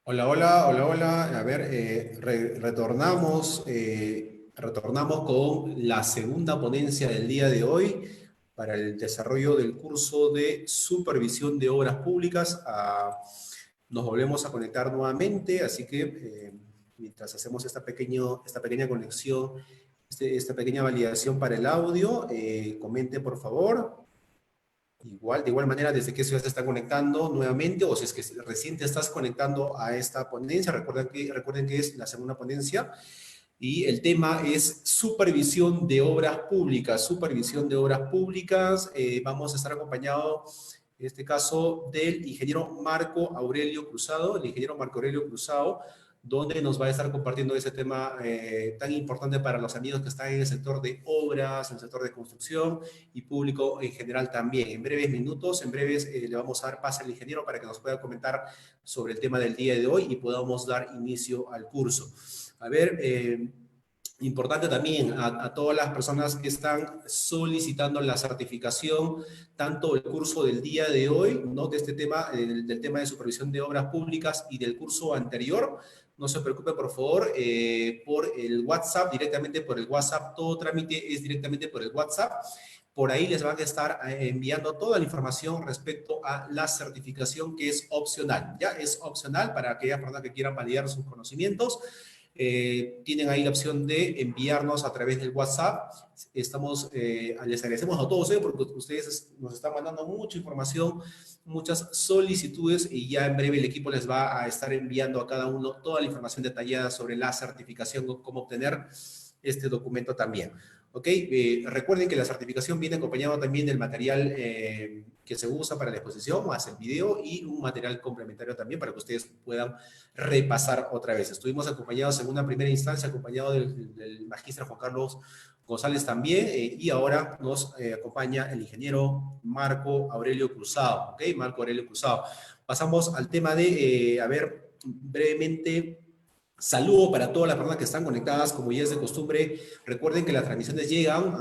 Hola, hola, hola, hola. A ver, retornamos con la segunda ponencia del día de hoy para el desarrollo del curso de supervisión de obras públicas. Nos volvemos a conectar nuevamente, así que mientras hacemos esta pequeña conexión, esta pequeña validación para el audio, comente por favor. De igual manera, desde qué ciudad se está conectando nuevamente, o si es que recién te estás conectando a esta ponencia, recuerden que es la segunda ponencia, y el tema es supervisión de obras públicas. Supervisión de obras públicas, vamos a estar acompañados, en este caso, del ingeniero Marco Aurelio Cruzado, el ingeniero Marco Aurelio Cruzado, donde nos va a estar compartiendo ese tema tan importante para los amigos que están en el sector de obras, en el sector de construcción y público en general también. En breves minutos, en breves, le vamos a dar pase al ingeniero para que nos pueda comentar sobre el tema del día de hoy y podamos dar inicio al curso. A ver, importante también a todas las personas que están solicitando la certificación, tanto el curso del día de hoy, ¿no? De este tema, del tema de supervisión de obras públicas y del curso anterior. No se preocupe, por favor, por el WhatsApp, directamente por el WhatsApp. Todo trámite es directamente por el WhatsApp. Por ahí les van a estar enviando toda la información respecto a la certificación, que es opcional. Ya es opcional para aquellas personas que quieran validar sus conocimientos. Tienen ahí la opción de enviarnos a través del WhatsApp. Les agradecemos a todos porque ustedes nos están mandando mucha información, muchas solicitudes, y ya en breve el equipo les va a estar enviando a cada uno toda la información detallada sobre la certificación, cómo obtener este documento también. ¿Ok? Recuerden que la certificación viene acompañado también del material que se usa para la exposición, más el video y un material complementario también para que ustedes puedan repasar otra vez. Estuvimos acompañados en una primera instancia, acompañado del magíster Juan Carlos González también, y ahora nos acompaña el ingeniero Marco Aurelio Cruzado. ¿Ok? Marco Aurelio Cruzado. Pasamos al tema de, a ver, brevemente. Saludo para todas las personas que están conectadas, como ya es de costumbre. Recuerden que las transmisiones llegan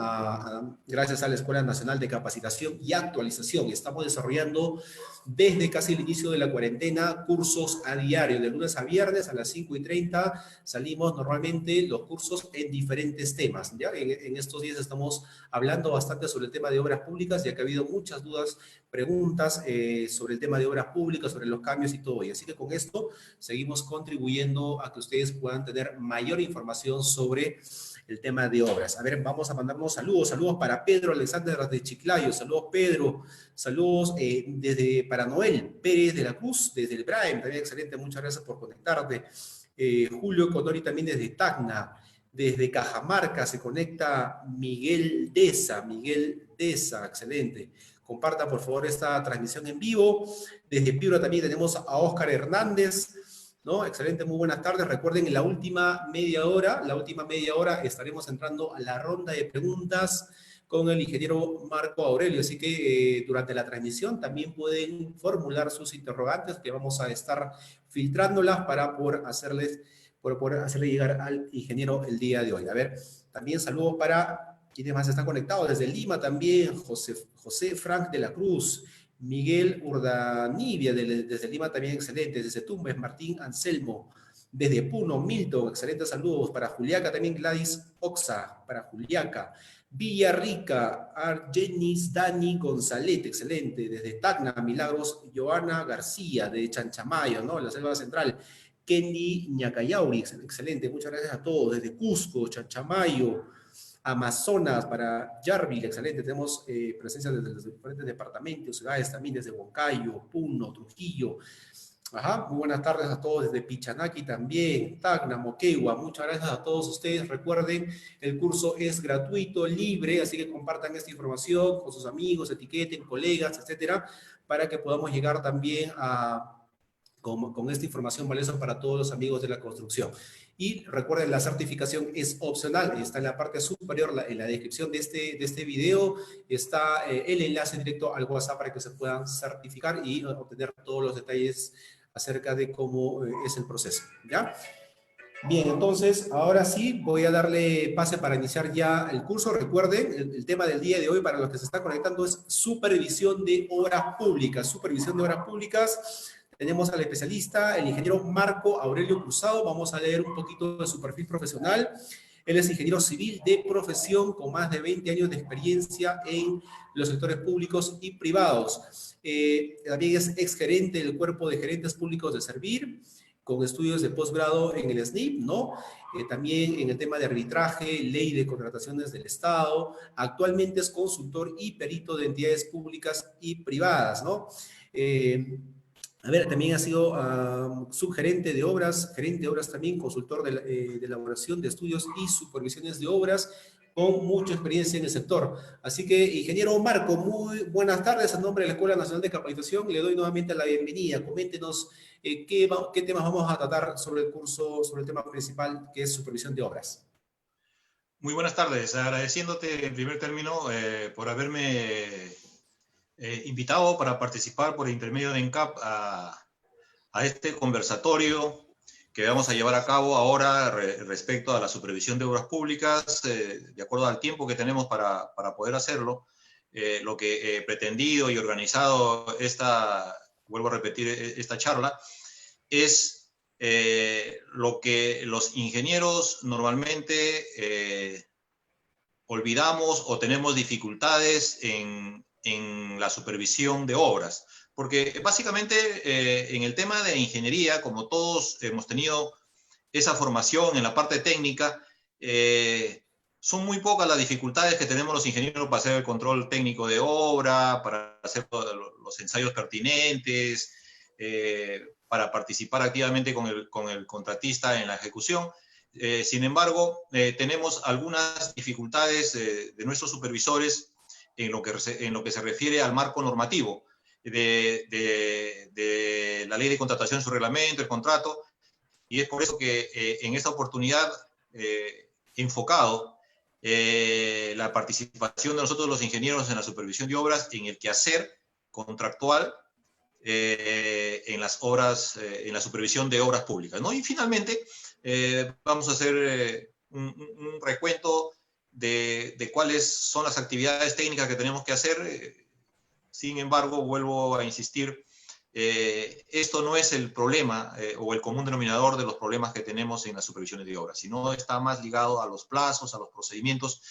gracias a la Escuela Nacional de Capacitación y Actualización. Estamos desarrollando desde casi el inicio de la cuarentena cursos a diario, de lunes a viernes a las 5:30. Salimos normalmente los cursos en diferentes temas. ¿Ya? En estos días estamos hablando bastante sobre el tema de obras públicas, ya que ha habido muchas dudas, preguntas sobre el tema de obras públicas, sobre los cambios y todo. Y así que con esto seguimos contribuyendo a que ustedes puedan tener mayor información sobre el tema de obras. A ver, vamos a mandarnos saludos para Pedro Alexander de Chiclayo, saludos Pedro, saludos para Noel Pérez de la Cruz, desde el Braem, también excelente, muchas gracias por conectarte. Julio Conori también desde Tacna, desde Cajamarca se conecta Miguel Deza, excelente. Compartan por favor esta transmisión en vivo. Desde Piura también tenemos a Óscar Hernández, ¿no? Excelente, muy buenas tardes. Recuerden, en la última media hora estaremos entrando a la ronda de preguntas con el ingeniero Marco Aurelio. Así que durante la transmisión también pueden formular sus interrogantes, que vamos a estar filtrándolas para poder hacerle llegar al ingeniero el día de hoy. A ver, también saludos para quienes más están conectados. Desde Lima también, José Frank de la Cruz, Miguel Urdanibia, desde Lima también excelente, desde Tumbes, Martín Anselmo, desde Puno, Milton, excelentes saludos, para Juliaca también Gladys Oxa, para Juliaca, Villarrica, Argenis Dani González, excelente, desde Tacna, Milagros, Joana García, de Chanchamayo, ¿no? La Selva Central, Kendi Ñacayauri, excelente, muchas gracias a todos, desde Cusco, Chanchamayo, Amazonas, para Yarville, excelente. Tenemos presencia desde los diferentes departamentos, ciudades también, desde Huancayo, Puno, Trujillo. Ajá, muy buenas tardes a todos desde Pichanaki también, Tacna, Moquegua. Muchas gracias a todos ustedes. Recuerden, el curso es gratuito, libre, así que compartan esta información con sus amigos, etiqueten, colegas, etcétera, para que podamos llegar también con esta información valiosa para todos los amigos de la construcción. Y recuerden, la certificación es opcional, está en la parte superior, en la descripción de este video, está el enlace directo al WhatsApp para que se puedan certificar y obtener todos los detalles acerca de cómo es el proceso, ¿ya? Bien, entonces, ahora sí, voy a darle pase para iniciar ya el curso. Recuerden, el tema del día de hoy para los que se están conectando es supervisión de obras públicas. Supervisión de obras públicas. tenemos al especialista, el ingeniero Marco Aurelio Cruzado. Vamos a leer un poquito de su perfil profesional. Él es ingeniero civil de profesión con más de 20 años de experiencia en los sectores públicos y privados. También es exgerente del Cuerpo de Gerentes Públicos de Servir, con estudios de posgrado en el SNIP, ¿no? También en el tema de arbitraje, ley de contrataciones del Estado. Actualmente es consultor y perito de entidades públicas y privadas, ¿no? También ha sido subgerente de obras, gerente de obras también, consultor de elaboración de estudios y supervisiones de obras, con mucha experiencia en el sector. Así que, ingeniero Marco, muy buenas tardes. En nombre de la Escuela Nacional de Capacitación, le doy nuevamente la bienvenida. Coméntenos qué temas vamos a tratar sobre el curso, sobre el tema principal, que es supervisión de obras. Muy buenas tardes. Agradeciéndote en primer término por haberme invitado para participar por intermedio de ENCAP a este conversatorio que vamos a llevar a cabo ahora respecto a la supervisión de obras públicas, de acuerdo al tiempo que tenemos para poder hacerlo. Lo que he pretendido y organizado vuelvo a repetir, esta charla, es lo que los ingenieros normalmente olvidamos o tenemos dificultades en la supervisión de obras. Porque básicamente en el tema de ingeniería, como todos hemos tenido esa formación en la parte técnica, son muy pocas las dificultades que tenemos los ingenieros para hacer el control técnico de obra, para hacer los ensayos pertinentes, para participar activamente con el contratista en la ejecución. Sin embargo, tenemos algunas dificultades de nuestros supervisores en lo que se refiere al marco normativo de la ley de contratación, su reglamento, el contrato, y es por eso que en esta oportunidad he enfocado la participación de nosotros los ingenieros en la supervisión de obras en el quehacer contractual en las obras, en la supervisión de obras públicas, ¿no? Y finalmente vamos a hacer un recuento de cuáles son las actividades técnicas que tenemos que hacer. Sin embargo, vuelvo a insistir, esto no es el problema o el común denominador de los problemas que tenemos en las supervisiones de obras, sino está más ligado a los plazos, a los procedimientos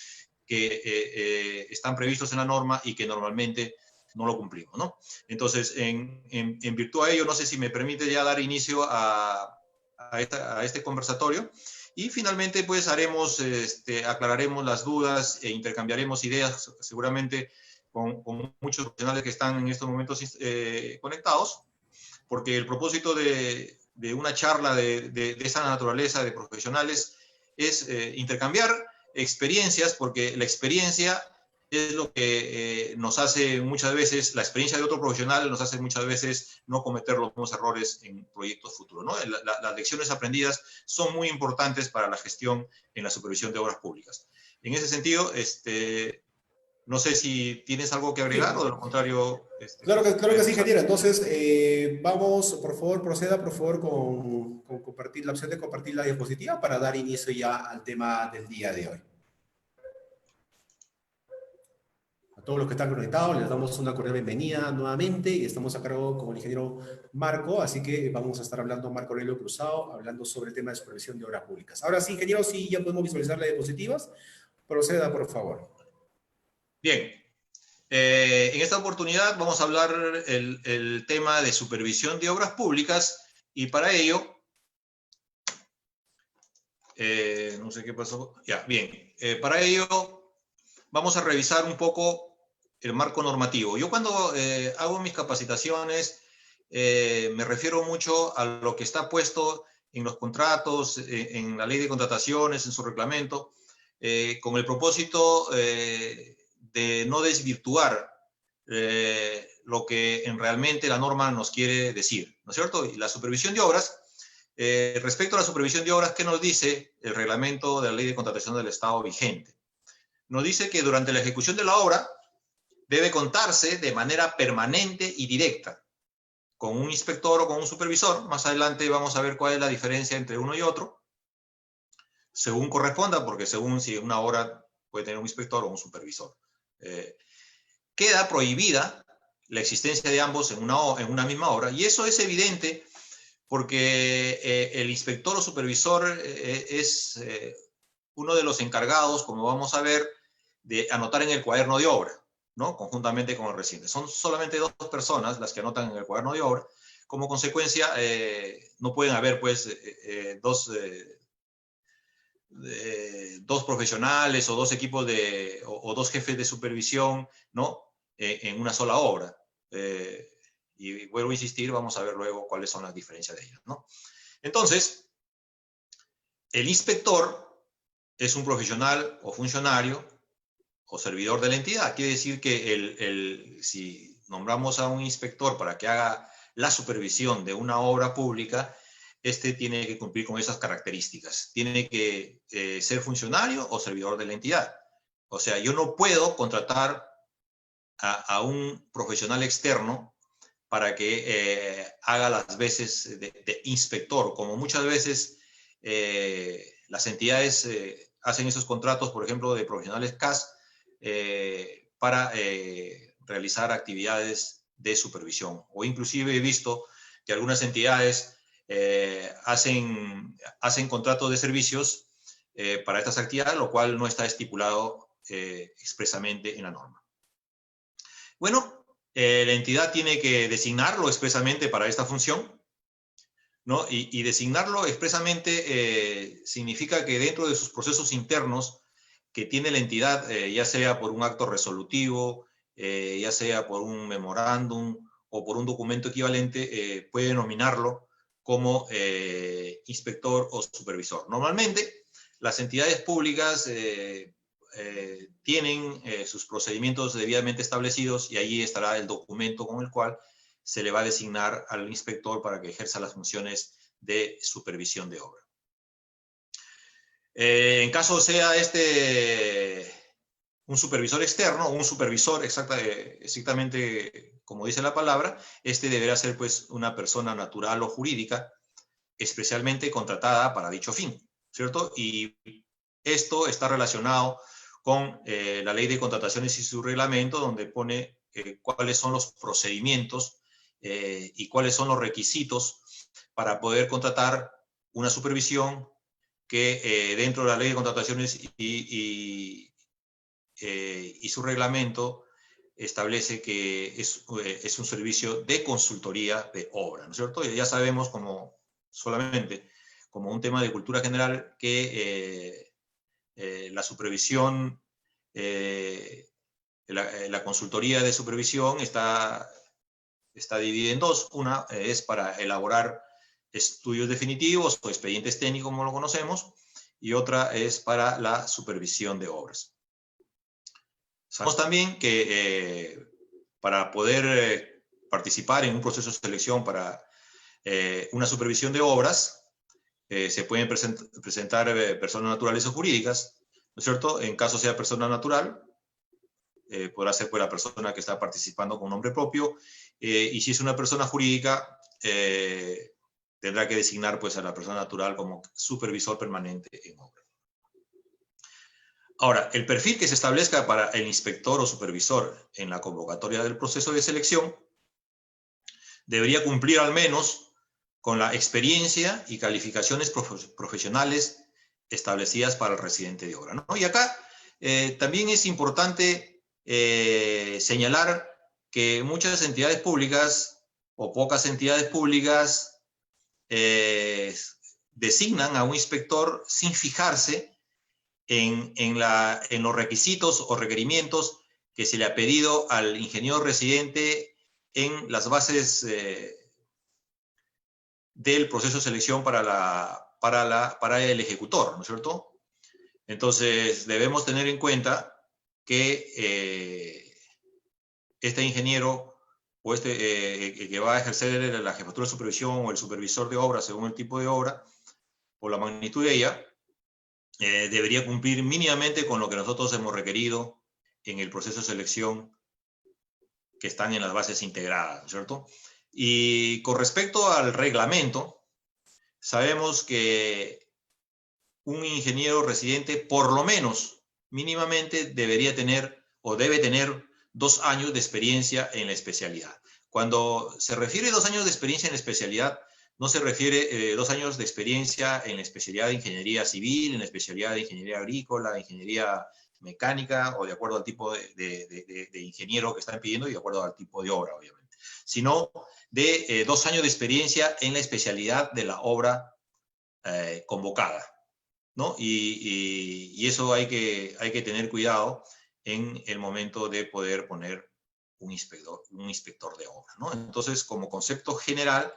que están previstos en la norma y que normalmente no lo cumplimos, ¿no? Entonces, en virtud de ello, no sé si me permite ya dar inicio a este conversatorio. Y finalmente, pues, aclararemos las dudas e intercambiaremos ideas, seguramente, con muchos profesionales que están en estos momentos conectados, porque el propósito de una charla de esa naturaleza de profesionales es intercambiar experiencias, porque la experiencia es lo que nos hace muchas veces, la experiencia de otro profesional nos hace muchas veces no cometer los mismos errores en proyectos futuros, ¿no? Las lecciones aprendidas son muy importantes para la gestión en la supervisión de obras públicas. En ese sentido, no sé si tienes algo que agregar, sí, o de lo contrario... Claro que sí, ingeniero. Entonces, vamos, por favor, proceda, por favor, con compartir la opción de compartir la diapositiva para dar inicio ya al tema del día de hoy. A todos los que están conectados, les damos una cordial bienvenida nuevamente. Estamos a cargo con el ingeniero Marco, así que vamos a estar hablando, Marco Aurelio Cruzado, hablando sobre el tema de supervisión de obras públicas. Ahora sí, ingeniero, sí, ya podemos visualizar las diapositivas. Proceda, por favor. Bien. En esta oportunidad vamos a hablar el tema de supervisión de obras públicas, y para ello, no sé qué pasó, ya, bien, para ello vamos a revisar un poco el marco normativo. Yo cuando hago mis capacitaciones me refiero mucho a lo que está puesto en los contratos, en la ley de contrataciones, en su reglamento, con el propósito de no desvirtuar lo que realmente la norma nos quiere decir, ¿no es cierto? Y la supervisión de obras, respecto a la supervisión de obras, ¿qué nos dice el reglamento de la ley de contratación del Estado vigente? Nos dice que durante la ejecución de la obra debe contarse de manera permanente y directa con un inspector o con un supervisor. Más adelante vamos a ver cuál es la diferencia entre uno y otro, según corresponda, porque según si una obra puede tener un inspector o un supervisor. Queda prohibida la existencia de ambos en una misma obra, y eso es evidente porque el inspector o supervisor es uno de los encargados, como vamos a ver, de anotar en el cuaderno de obra, ¿no? Conjuntamente con el residente. Son solamente 2 personas las que anotan en el cuaderno de obra. Como consecuencia, no pueden haber, pues, dos profesionales o 2 equipos o 2 jefes de supervisión, ¿no? En una sola obra. Y vuelvo a insistir, vamos a ver luego cuáles son las diferencias de ellas, ¿no? Entonces, el inspector es un profesional o funcionario o servidor de la entidad. Quiere decir que si nombramos a un inspector para que haga la supervisión de una obra pública, este tiene que cumplir con esas características. Tiene que ser funcionario o servidor de la entidad. O sea, yo no puedo contratar a un profesional externo para que haga las veces de inspector, como muchas veces las entidades hacen esos contratos, por ejemplo, de profesionales CAS para realizar actividades de supervisión. O inclusive he visto que algunas entidades hacen contratos de servicios para estas actividades, lo cual no está estipulado expresamente en la norma. Bueno, la entidad tiene que designarlo expresamente para esta función, ¿no? Y designarlo expresamente significa que dentro de sus procesos internos que tiene la entidad, ya sea por un acto resolutivo, ya sea por un memorándum o por un documento equivalente, puede nominarlo como inspector o supervisor. Normalmente, las entidades públicas tienen sus procedimientos debidamente establecidos y allí estará el documento con el cual se le va a designar al inspector para que ejerza las funciones de supervisión de obra. En caso sea un supervisor externo o un supervisor exactamente como dice la palabra, deberá ser pues una persona natural o jurídica especialmente contratada para dicho fin, ¿cierto? Y esto está relacionado con la ley de contrataciones y su reglamento, donde pone cuáles son los procedimientos y cuáles son los requisitos para poder contratar una supervisión que dentro de la ley de contrataciones y su reglamento establece que es un servicio de consultoría de obra, ¿no es cierto? Y ya sabemos solamente como un tema de cultura general que la supervisión, la consultoría de supervisión está dividida en 2. Una es para elaborar estudios definitivos o expedientes técnicos, como lo conocemos, y otra es para la supervisión de obras. Sabemos también que para poder participar en un proceso de selección para una supervisión de obras, se pueden presentar personas naturales o jurídicas, ¿no es cierto? En caso sea persona natural, podrá ser pues la persona que está participando con nombre propio, y si es una persona jurídica, tendrá que designar pues a la persona natural como supervisor permanente en obra. Ahora, el perfil que se establezca para el inspector o supervisor en la convocatoria del proceso de selección debería cumplir al menos con la experiencia y calificaciones profesionales establecidas para el residente de obra, ¿no? Y acá también es importante señalar que muchas entidades públicas o pocas entidades públicas designan a un inspector sin fijarse en los requisitos o requerimientos que se le ha pedido al ingeniero residente en las bases del proceso de selección para el ejecutor, ¿no es cierto? Entonces, debemos tener en cuenta que este ingeniero o que va a ejercer la jefatura de supervisión o el supervisor de obra, según el tipo de obra o la magnitud de ella, debería cumplir mínimamente con lo que nosotros hemos requerido en el proceso de selección que están en las bases integradas, ¿cierto? Y con respecto al reglamento, sabemos que un ingeniero residente, por lo menos, mínimamente, debería tener o debe tener 2 años de experiencia en la especialidad. Cuando se refiere 2 años de experiencia en la especialidad, no se refiere 2 años de experiencia en la especialidad de ingeniería civil, en la especialidad de ingeniería agrícola, de ingeniería mecánica, o de acuerdo al tipo de ingeniero que están pidiendo y de acuerdo al tipo de obra, obviamente, sino de 2 años de experiencia en la especialidad de la obra convocada, ¿no? Y eso hay que tener cuidado en el momento de poder poner un inspector de obra, ¿no? Entonces, como concepto general,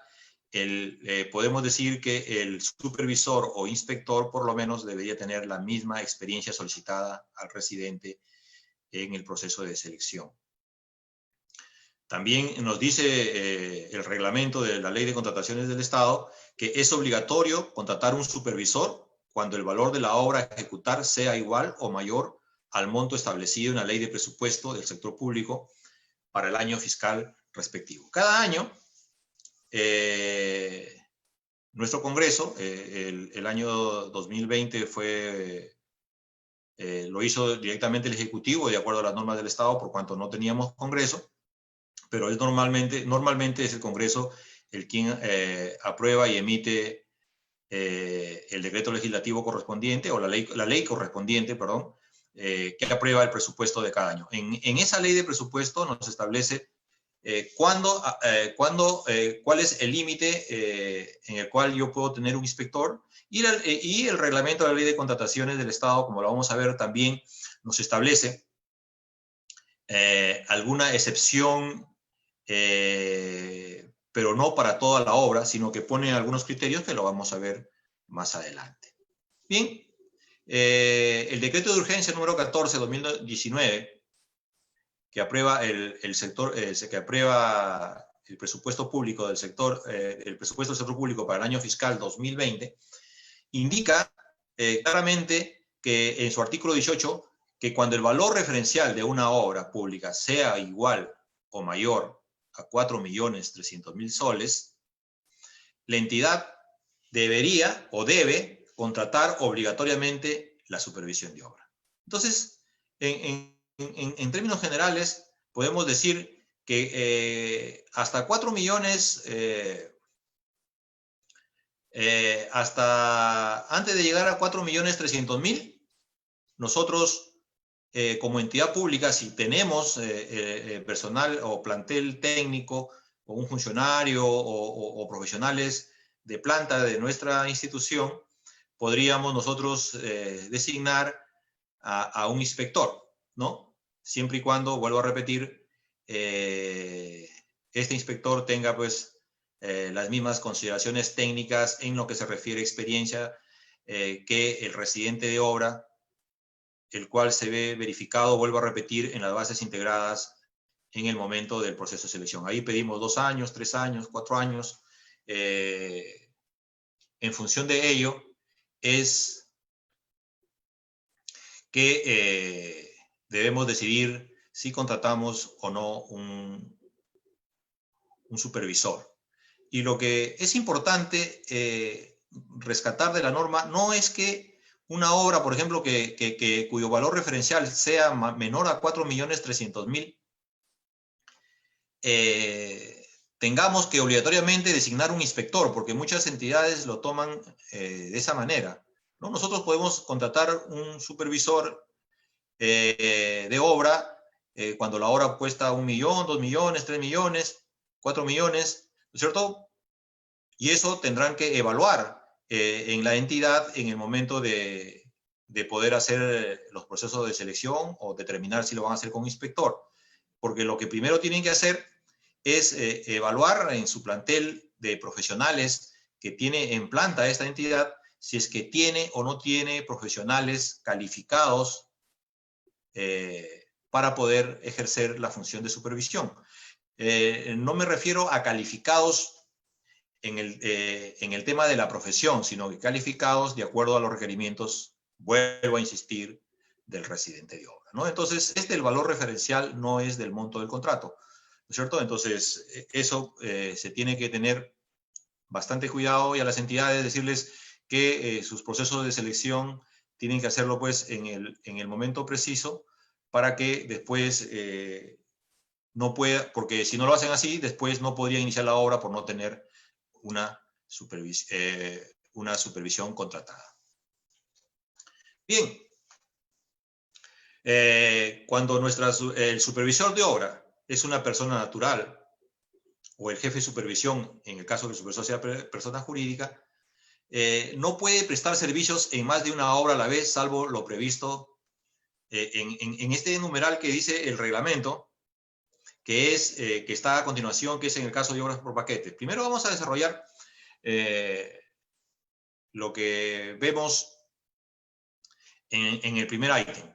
podemos decir que el supervisor o inspector por lo menos debería tener la misma experiencia solicitada al residente en el proceso de selección. También nos dice el reglamento de la Ley de Contrataciones del Estado que es obligatorio contratar un supervisor cuando el valor de la obra a ejecutar sea igual o mayor al monto establecido en la Ley de Presupuesto del Sector Público para el año fiscal respectivo. Cada año, nuestro Congreso, el año 2020 lo hizo directamente el Ejecutivo de acuerdo a las normas del Estado por cuanto no teníamos Congreso, pero es normalmente es el Congreso el quien aprueba y emite el decreto legislativo correspondiente o la ley correspondiente, perdón, que aprueba el presupuesto de cada año. En esa ley de presupuesto nos establece cuál es el límite en el cual yo puedo tener un inspector y el reglamento de la Ley de Contrataciones del Estado, como lo vamos a ver también, nos establece alguna excepción, pero no para toda la obra, sino que pone algunos criterios que lo vamos a ver más adelante. Bien, el decreto de urgencia número 14/2019, que aprueba que aprueba el presupuesto público del sector, el presupuesto del sector público para el año fiscal 2020, indica claramente que en su artículo 18 que cuando el valor referencial de una obra pública sea igual o mayor a 4.300.000 soles, la entidad debería o debe contratar obligatoriamente la supervisión de obra. Entonces, en términos generales, podemos decir que hasta 4 millones, hasta antes de llegar a 4.300.000, nosotros como entidad pública, si tenemos personal o plantel técnico o un funcionario o profesionales de planta de nuestra institución, podríamos nosotros designar a un inspector, ¿no? Siempre y cuando, vuelvo a repetir, este inspector tenga pues las mismas consideraciones técnicas en lo que se refiere a experiencia que el residente de obra, el cual se ve verificado, vuelvo a repetir, en las bases integradas en el momento del proceso de selección. Ahí pedimos 2 años, 3 años, 4 años. En función de ello, es que debemos decidir si contratamos o no un supervisor. Y lo que es importante rescatar de la norma no es que una obra, por ejemplo, cuyo valor referencial sea menor a 4.300.000, tengamos que obligatoriamente designar un inspector, porque muchas entidades lo toman de esa manera, ¿no? Nosotros podemos contratar un supervisor de obra cuando la obra cuesta 1 millón, 2 millones, 3 millones, 4 millones, ¿no es cierto? Y eso tendrán que evaluar en la entidad en el momento de poder hacer los procesos de selección o determinar si lo van a hacer con inspector. Porque lo que primero tienen que hacer es evaluar en su plantel de profesionales que tiene en planta esta entidad, si es que tiene o no tiene profesionales calificados para poder ejercer la función de supervisión. No me refiero a calificados en el tema de la profesión, sino que calificados de acuerdo a los requerimientos, vuelvo a insistir, del residente de obra, ¿no? Entonces, el valor referencial no es del monto del contrato, ¿no es cierto? Entonces, eso se tiene que tener bastante cuidado y a las entidades decirles que sus procesos de selección tienen que hacerlo pues en el momento preciso para que después no puede, porque si no lo hacen así, después no podrían iniciar la obra por no tener una supervisión contratada. Bien, cuando el supervisor de obra es una persona natural, o el jefe de supervisión, en el caso que el supervisor sea persona jurídica, no puede prestar servicios en más de una obra a la vez, salvo lo previsto en este numeral que dice el reglamento, que está a continuación, que es en el caso de obras por paquete. Primero vamos a desarrollar lo que vemos en el primer ítem.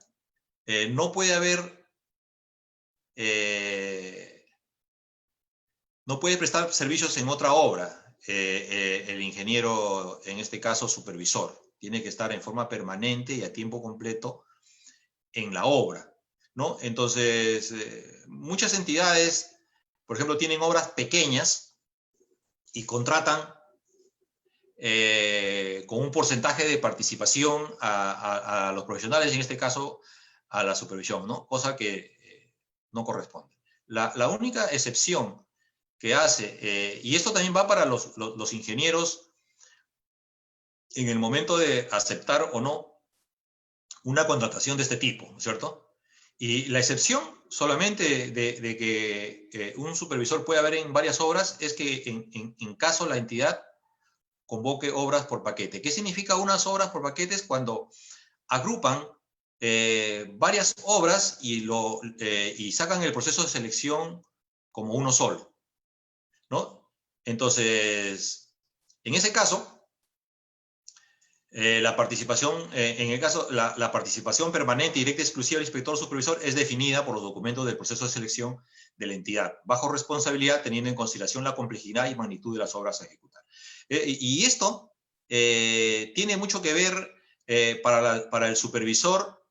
No puede haber, no puede prestar servicios en otra obra el ingeniero, en este caso supervisor. Tiene que estar en forma permanente y a tiempo completo en la obra, ¿no? Entonces, muchas entidades, por ejemplo, tienen obras pequeñas y contratan con un porcentaje de participación a los profesionales, en este caso a la supervisión, ¿no? Cosa que no corresponde. La única excepción que hace, y esto también va para los ingenieros en el momento de aceptar o no una contratación de este tipo, ¿no es cierto? Y la excepción solamente de que un supervisor puede haber en varias obras es que en caso la entidad convoque obras por paquete. ¿Qué significa unas obras por paquetes? Cuando agrupan varias obras y sacan el proceso de selección como uno solo, ¿no? Entonces, en ese caso, la participación, en el caso, la participación permanente, directa y exclusiva del inspector supervisor es definida por los documentos del proceso de selección de la entidad, bajo responsabilidad, teniendo en consideración la complejidad y magnitud de las obras a ejecutar. Y esto tiene mucho que ver para el supervisor,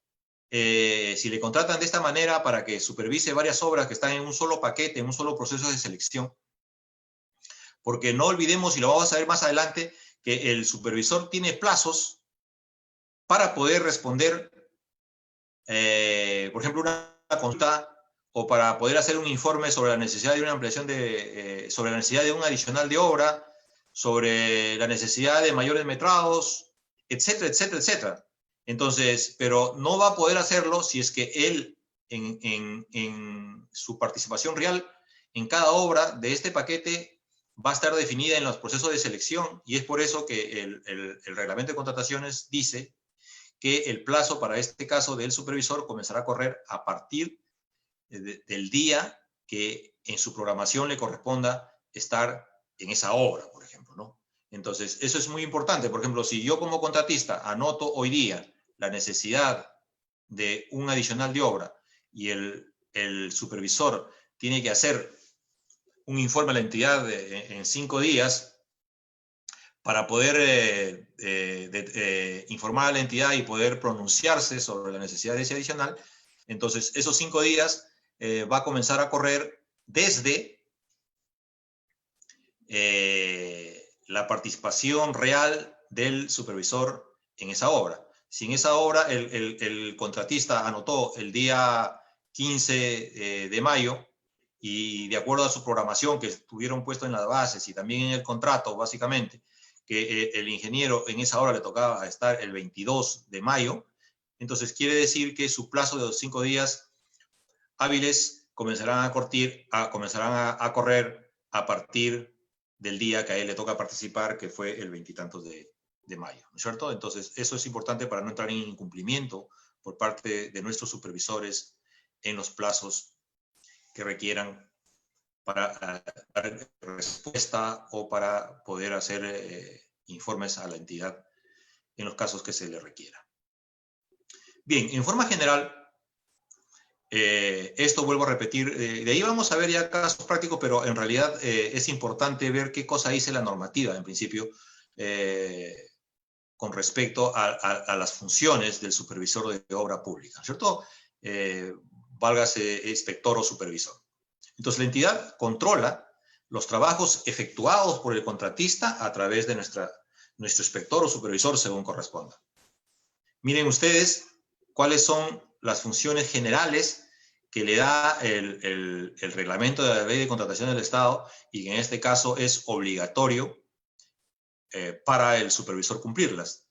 si le contratan de esta manera para que supervise varias obras que están en un solo paquete, en un solo proceso de selección. Porque no olvidemos, y lo vamos a ver más adelante, que el supervisor tiene plazos para poder responder, por ejemplo, una consulta o para poder hacer un informe sobre la necesidad de una ampliación sobre la necesidad de un adicional de obra, sobre la necesidad de mayores metrados, etcétera, etcétera, etcétera. Entonces, pero no va a poder hacerlo si es que él, en su participación real, en cada obra de este paquete, va a estar definida en los procesos de selección, y es por eso que el reglamento de contrataciones dice que el plazo para este caso del supervisor comenzará a correr a partir del día que en su programación le corresponda estar en esa obra, por ejemplo, ¿no? Entonces, eso es muy importante. Por ejemplo, si yo como contratista anoto hoy día la necesidad de un adicional de obra y el supervisor tiene que hacer un informe a la entidad en 5 días para poder informar a la entidad y poder pronunciarse sobre la necesidad de ese adicional. Entonces, esos 5 días va a comenzar a correr desde la participación real del supervisor en esa obra. Si en esa obra el contratista anotó el día 15 de mayo, y de acuerdo a su programación que estuvieron puestos en las bases y también en el contrato, básicamente, que el ingeniero en esa hora le tocaba estar el 22 de mayo, entonces quiere decir que su plazo de los 5 días hábiles comenzarán a correr a partir del día que a él le toca participar, que fue el 20 y tantos de mayo, ¿no es cierto? Entonces, eso es importante para no entrar en incumplimiento por parte de nuestros supervisores en los plazos que requieran para dar respuesta o para poder hacer informes a la entidad en los casos que se le requiera. Bien, en forma general, esto vuelvo a repetir, de ahí vamos a ver ya casos prácticos, pero en realidad es importante ver qué cosa dice la normativa, en principio, con respecto a las funciones del supervisor de obra pública, ¿cierto? Válgase inspector o supervisor. Entonces, la entidad controla los trabajos efectuados por el contratista a través de nuestro inspector o supervisor, según corresponda. Miren ustedes cuáles son las funciones generales que le da el reglamento de la Ley de Contratación del Estado y que en este caso es obligatorio para el supervisor cumplirlas.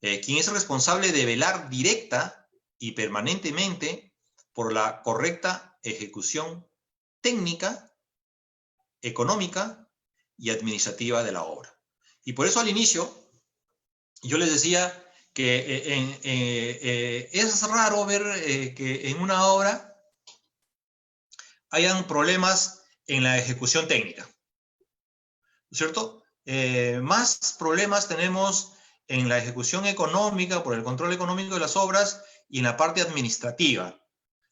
Quien es responsable de velar directa y permanentemente por la correcta ejecución técnica, económica y administrativa de la obra. Y por eso al inicio yo les decía que es raro ver que en una obra hayan problemas en la ejecución técnica, ¿no es cierto? Más problemas tenemos en la ejecución económica, por el control económico de las obras y en la parte administrativa,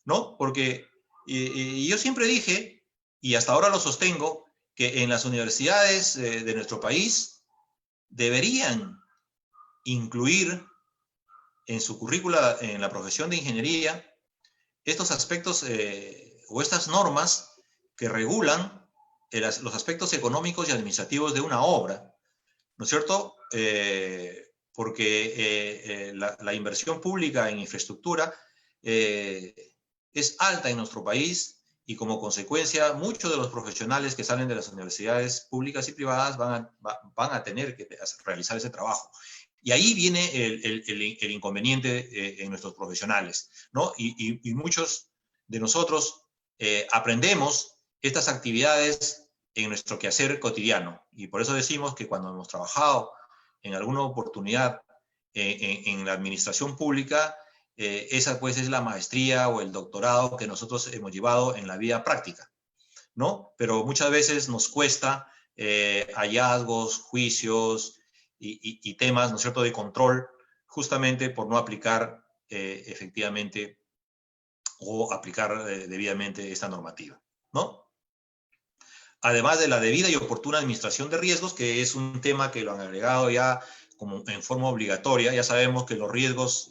¿no? Porque yo siempre dije, y hasta ahora lo sostengo, que en las universidades de nuestro país deberían incluir en su currícula, en la profesión de ingeniería, estos aspectos o estas normas que regulan los aspectos económicos y administrativos de una obra, ¿no es cierto? Porque la inversión pública en infraestructura es alta en nuestro país y como consecuencia muchos de los profesionales que salen de las universidades públicas y privadas van a tener que realizar ese trabajo. Y ahí viene el inconveniente en nuestros profesionales, ¿no? Y muchos de nosotros aprendemos estas actividades en nuestro quehacer cotidiano. Y por eso decimos que cuando hemos trabajado en alguna oportunidad en la administración pública, esa pues es la maestría o el doctorado que nosotros hemos llevado en la vida práctica, ¿no? Pero muchas veces nos cuesta hallazgos, juicios y temas, ¿no es cierto?, de control, justamente por no aplicar efectivamente o aplicar debidamente esta normativa, ¿no? Además de la debida y oportuna administración de riesgos, que es un tema que lo han agregado ya como en forma obligatoria. Ya sabemos que los riesgos,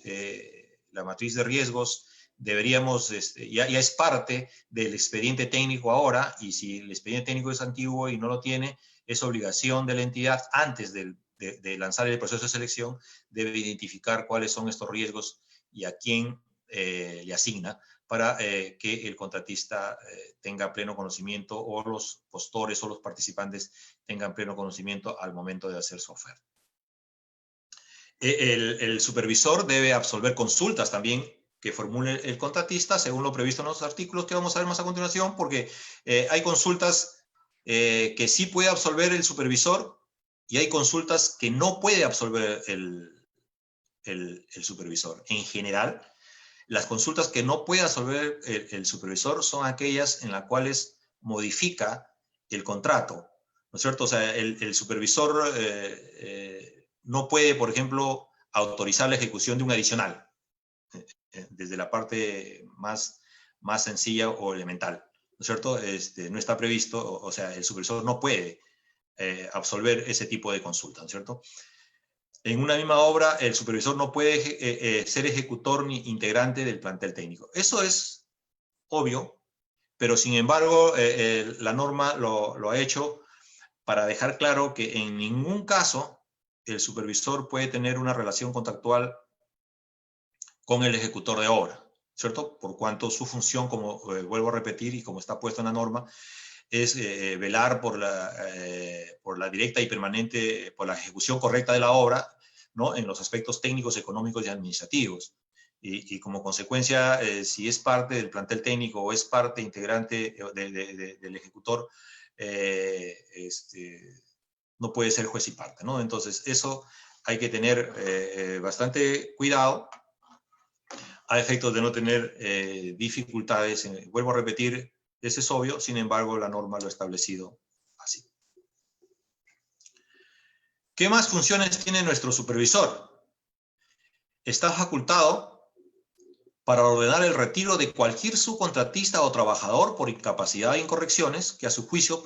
la matriz de riesgos, deberíamos, ya es parte del expediente técnico ahora, y si el expediente técnico es antiguo y no lo tiene, es obligación de la entidad, antes de lanzar el proceso de selección, debe identificar cuáles son estos riesgos y a quién le asigna, para que el contratista tenga pleno conocimiento, o los postores o los participantes tengan pleno conocimiento al momento de hacer su oferta. El supervisor debe absolver consultas también que formule el contratista, según lo previsto en los artículos que vamos a ver más a continuación, porque hay consultas que sí puede absolver el supervisor y hay consultas que no puede absolver el supervisor. En general, las consultas que no puede absolver el supervisor son aquellas en las cuales modifica el contrato, ¿no es cierto? O sea, el supervisor no puede, por ejemplo, autorizar la ejecución de un adicional, desde la parte más sencilla o elemental, ¿no es cierto? No está previsto, o sea, el supervisor no puede absolver ese tipo de consulta, ¿no es cierto? En una misma obra, el supervisor no puede ser ejecutor ni integrante del plantel técnico. Eso es obvio, pero sin embargo, la norma lo ha hecho para dejar claro que en ningún caso el supervisor puede tener una relación contractual con el ejecutor de obra, ¿cierto? Por cuanto su función, como vuelvo a repetir y como está puesto en la norma, es velar por la directa y permanente, por la ejecución correcta de la obra, ¿no?, en los aspectos técnicos, económicos y administrativos. Y como consecuencia, si es parte del plantel técnico o es parte integrante del ejecutor, no puede ser juez y parte, ¿no? Entonces, eso hay que tener bastante cuidado a efectos de no tener dificultades. Vuelvo a repetir, ese es obvio, sin embargo, la norma lo ha establecido así. ¿Qué más funciones tiene nuestro supervisor? Está facultado para ordenar el retiro de cualquier subcontratista o trabajador por incapacidad e incorrecciones que a su juicio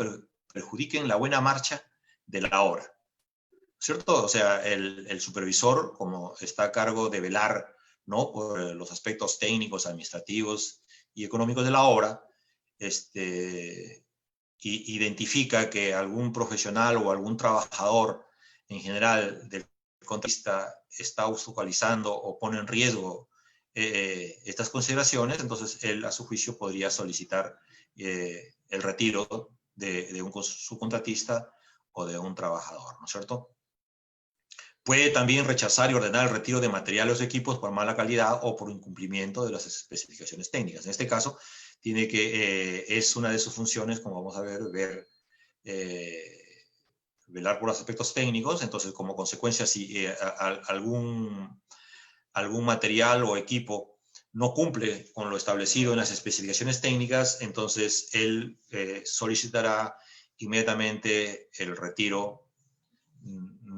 perjudiquen la buena marcha de la obra, ¿cierto? O sea, el supervisor, como está a cargo de velar, ¿no?, por los aspectos técnicos, administrativos y económicos de la obra, identifica que algún profesional o algún trabajador en general del contratista está obstaculizando o pone en riesgo estas consideraciones, entonces él a su juicio podría solicitar el retiro de un subcontratista o de un trabajador, ¿no es cierto? Puede también rechazar y ordenar el retiro de materiales o equipos por mala calidad o por incumplimiento de las especificaciones técnicas. En este caso, es una de sus funciones, como vamos a ver, velar por los aspectos técnicos. Entonces, como consecuencia, si algún material o equipo no cumple con lo establecido en las especificaciones técnicas, entonces él solicitará inmediatamente el retiro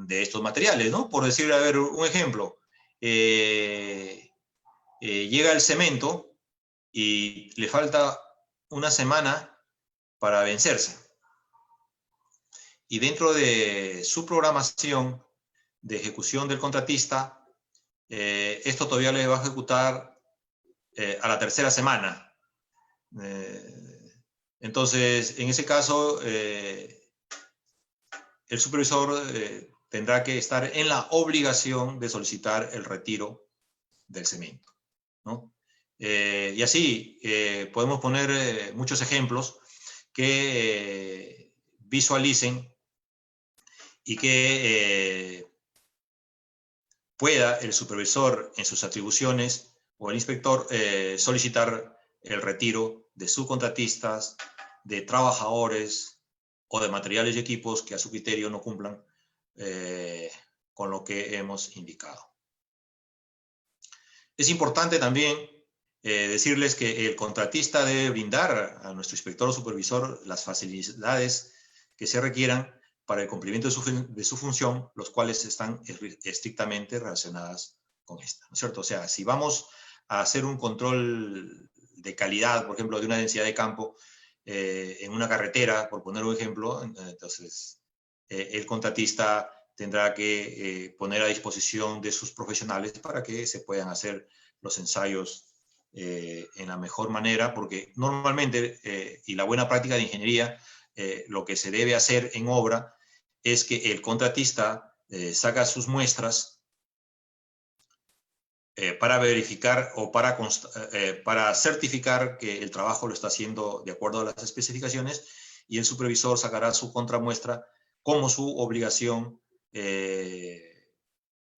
de estos materiales, ¿no? Por decir, a ver, un ejemplo. Llega el cemento y le falta una semana para vencerse. Y dentro de su programación de ejecución del contratista, esto todavía le va a ejecutar a la tercera semana. Entonces, en ese caso, el supervisor tendrá que estar en la obligación de solicitar el retiro del cemento, ¿no? Y así podemos poner muchos ejemplos que visualicen y que pueda el supervisor en sus atribuciones o el inspector solicitar el retiro de subcontratistas, de trabajadores o de materiales y equipos que a su criterio no cumplan con lo que hemos indicado. Es importante también decirles que el contratista debe brindar a nuestro inspector o supervisor las facilidades que se requieran para el cumplimiento de su función, los cuales están estrictamente relacionadas con esta, ¿no es cierto? O sea, si vamos a hacer un control de calidad, por ejemplo, de una densidad de campo en una carretera, por poner un ejemplo, entonces el contratista tendrá que poner a disposición de sus profesionales para que se puedan hacer los ensayos en la mejor manera, porque normalmente, y la buena práctica de ingeniería, lo que se debe hacer en obra es que el contratista saca sus muestras para verificar o para certificar que el trabajo lo está haciendo de acuerdo a las especificaciones, y el supervisor sacará su contramuestra como su obligación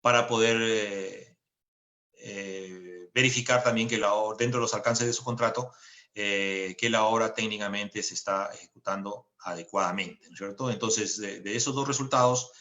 para poder verificar también que dentro de los alcances de su contrato, que la obra técnicamente se está ejecutando adecuadamente, ¿no es cierto? Entonces, de esos dos resultados,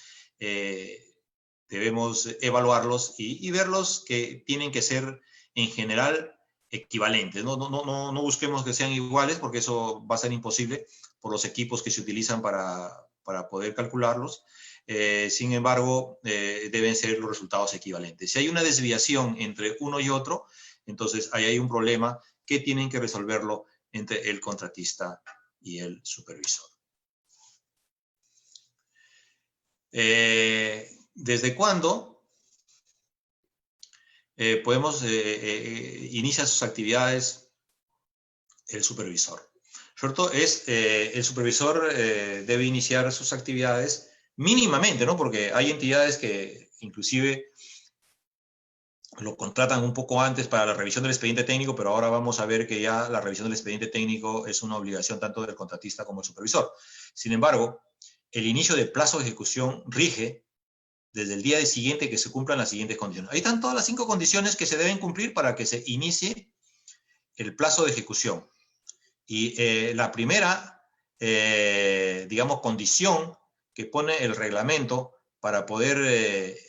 debemos evaluarlos y verlos que tienen que ser, en general, equivalentes. No busquemos que sean iguales, porque eso va a ser imposible por los equipos que se utilizan para poder calcularlos. Sin embargo, deben ser los resultados equivalentes. Si hay una desviación entre uno y otro, entonces ahí hay un problema que tienen que resolverlo entre el contratista y el supervisor. ¿Desde cuándo inicia sus actividades el supervisor? ¿Cierto? El supervisor debe iniciar sus actividades mínimamente, ¿no? Porque hay entidades que inclusive lo contratan un poco antes para la revisión del expediente técnico, pero ahora vamos a ver que ya la revisión del expediente técnico es una obligación tanto del contratista como del supervisor. Sin embargo, el inicio del plazo de ejecución rige desde el día siguiente que se cumplan las siguientes condiciones. Ahí están todas las 5 condiciones que se deben cumplir para que se inicie el plazo de ejecución. Y la primera, digamos, condición que pone el reglamento para poder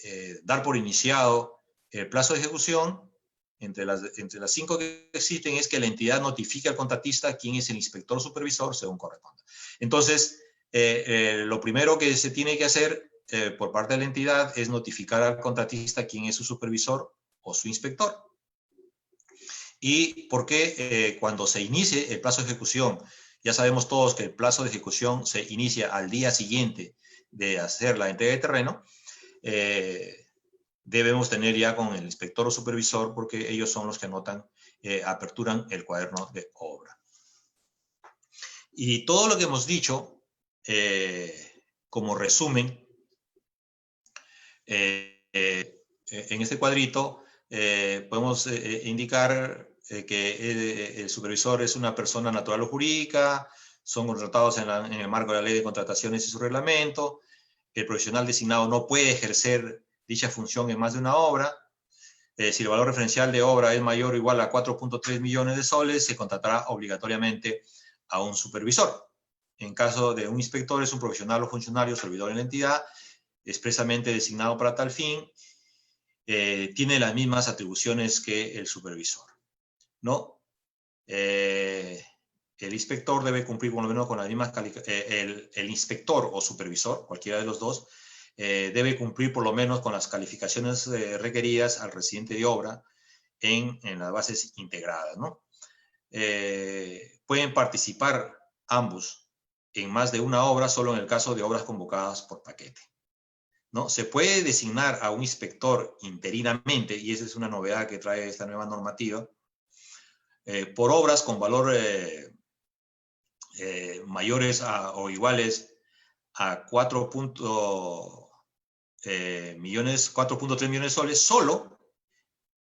dar por iniciado el plazo de ejecución, entre las 5 que existen, es que la entidad notifique al contratista quién es el inspector supervisor según corresponda. Entonces, lo primero que se tiene que hacer por parte de la entidad es notificar al contratista quién es su supervisor o su inspector. Y por qué cuando se inicie el plazo de ejecución, ya sabemos todos que el plazo de ejecución se inicia al día siguiente de hacer la entrega de terreno, debemos tener ya con el inspector o supervisor, porque ellos son los que anotan, aperturan el cuaderno de obra. Y todo lo que hemos dicho, como resumen, en este cuadrito, podemos indicar que el supervisor es una persona natural o jurídica, son contratados en el marco de la ley de contrataciones y su reglamento, el profesional designado no puede ejercer dicha función en más de una obra. Si el valor referencial de obra es mayor o igual a 4.3 millones de soles, se contratará obligatoriamente a un supervisor. En caso de un inspector, es un profesional o funcionario servidor en la entidad, expresamente designado para tal fin, tiene las mismas atribuciones que el supervisor, ¿no? El inspector debe cumplir por lo menos con las mismas el inspector o supervisor, cualquiera de los dos, debe cumplir por lo menos con las calificaciones requeridas al residente de obra en las bases integradas, ¿no? Pueden participar ambos en más de una obra solo en el caso de obras convocadas por paquete, ¿no? Se puede designar a un inspector interinamente, y esa es una novedad que trae esta nueva normativa, por obras con valor mayores o iguales a 4.3 millones de soles, solo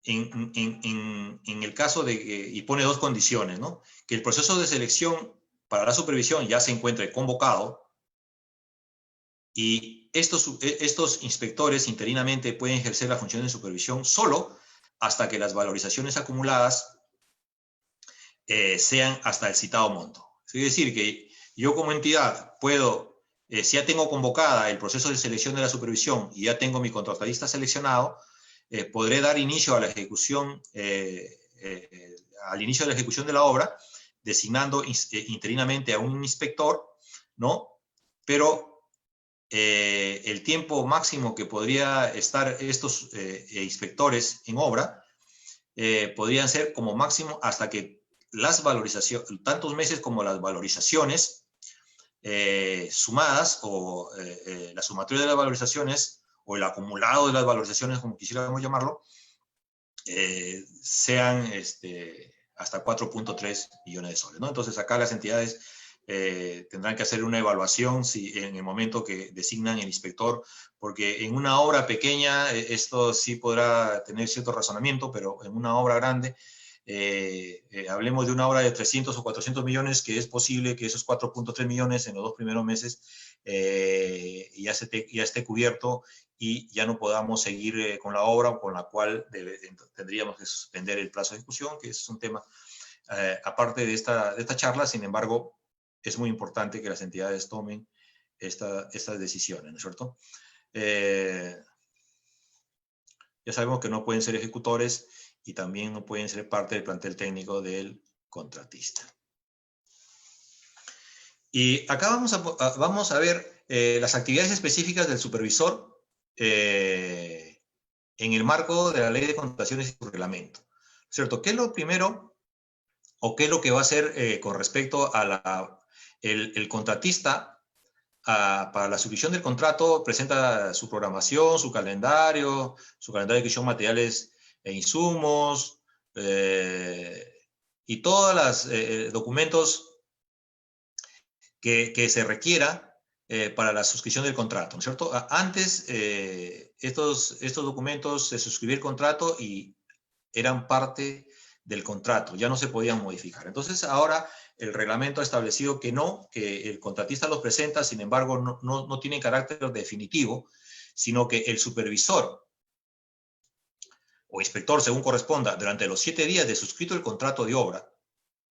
en el caso de que, y pone dos condiciones, ¿no? Que el proceso de selección para la supervisión ya se encuentre convocado y estos inspectores interinamente pueden ejercer la función de supervisión solo hasta que las valorizaciones acumuladas sean hasta el citado monto. Es decir, que yo como entidad puedo, si ya tengo convocada el proceso de selección de la supervisión y ya tengo mi contratista seleccionado, podré dar inicio a la ejecución, al inicio de la ejecución de la obra, designando interinamente a un inspector, ¿no? Pero el tiempo máximo que podría estar estos inspectores en obra podrían ser como máximo hasta que las valorizaciones, tantos meses como las valorizaciones sumadas o la sumatoria de las valorizaciones o el acumulado de las valorizaciones, como quisiéramos llamarlo, sean hasta 4.3 millones de soles, ¿no? Entonces acá las entidades tendrán que hacer una evaluación en el momento que designan el inspector, porque en una obra pequeña esto sí podrá tener cierto razonamiento, pero en una obra grande, hablemos de una obra de 300 o 400 millones, que es posible que esos 4.3 millones en los 2 primeros meses ya esté cubierto y ya no podamos seguir con la obra, con la cual tendríamos que suspender el plazo de ejecución, que es un tema aparte de esta charla. Sin embargo, es muy importante que las entidades tomen estas decisiones, ¿no es cierto? Ya sabemos que no pueden ser ejecutores y también no pueden ser parte del plantel técnico del contratista. Y acá vamos a ver las actividades específicas del supervisor en el marco de la ley de contrataciones y su reglamento, ¿cierto? ¿Qué es lo primero o qué es lo que va a hacer con respecto a el contratista? Para la suscripción del contrato presenta su programación, su calendario de adquisición de materiales e insumos, y todos los documentos que se requiera para la suscripción del contrato, ¿no es cierto? Antes, estos documentos se suscribía el contrato y eran parte del contrato, ya no se podían modificar. Entonces, ahora el reglamento ha establecido que no, que el contratista los presenta, sin embargo, no tiene carácter definitivo, sino que el supervisor o inspector, según corresponda, durante los 7 días de suscrito el contrato de obra.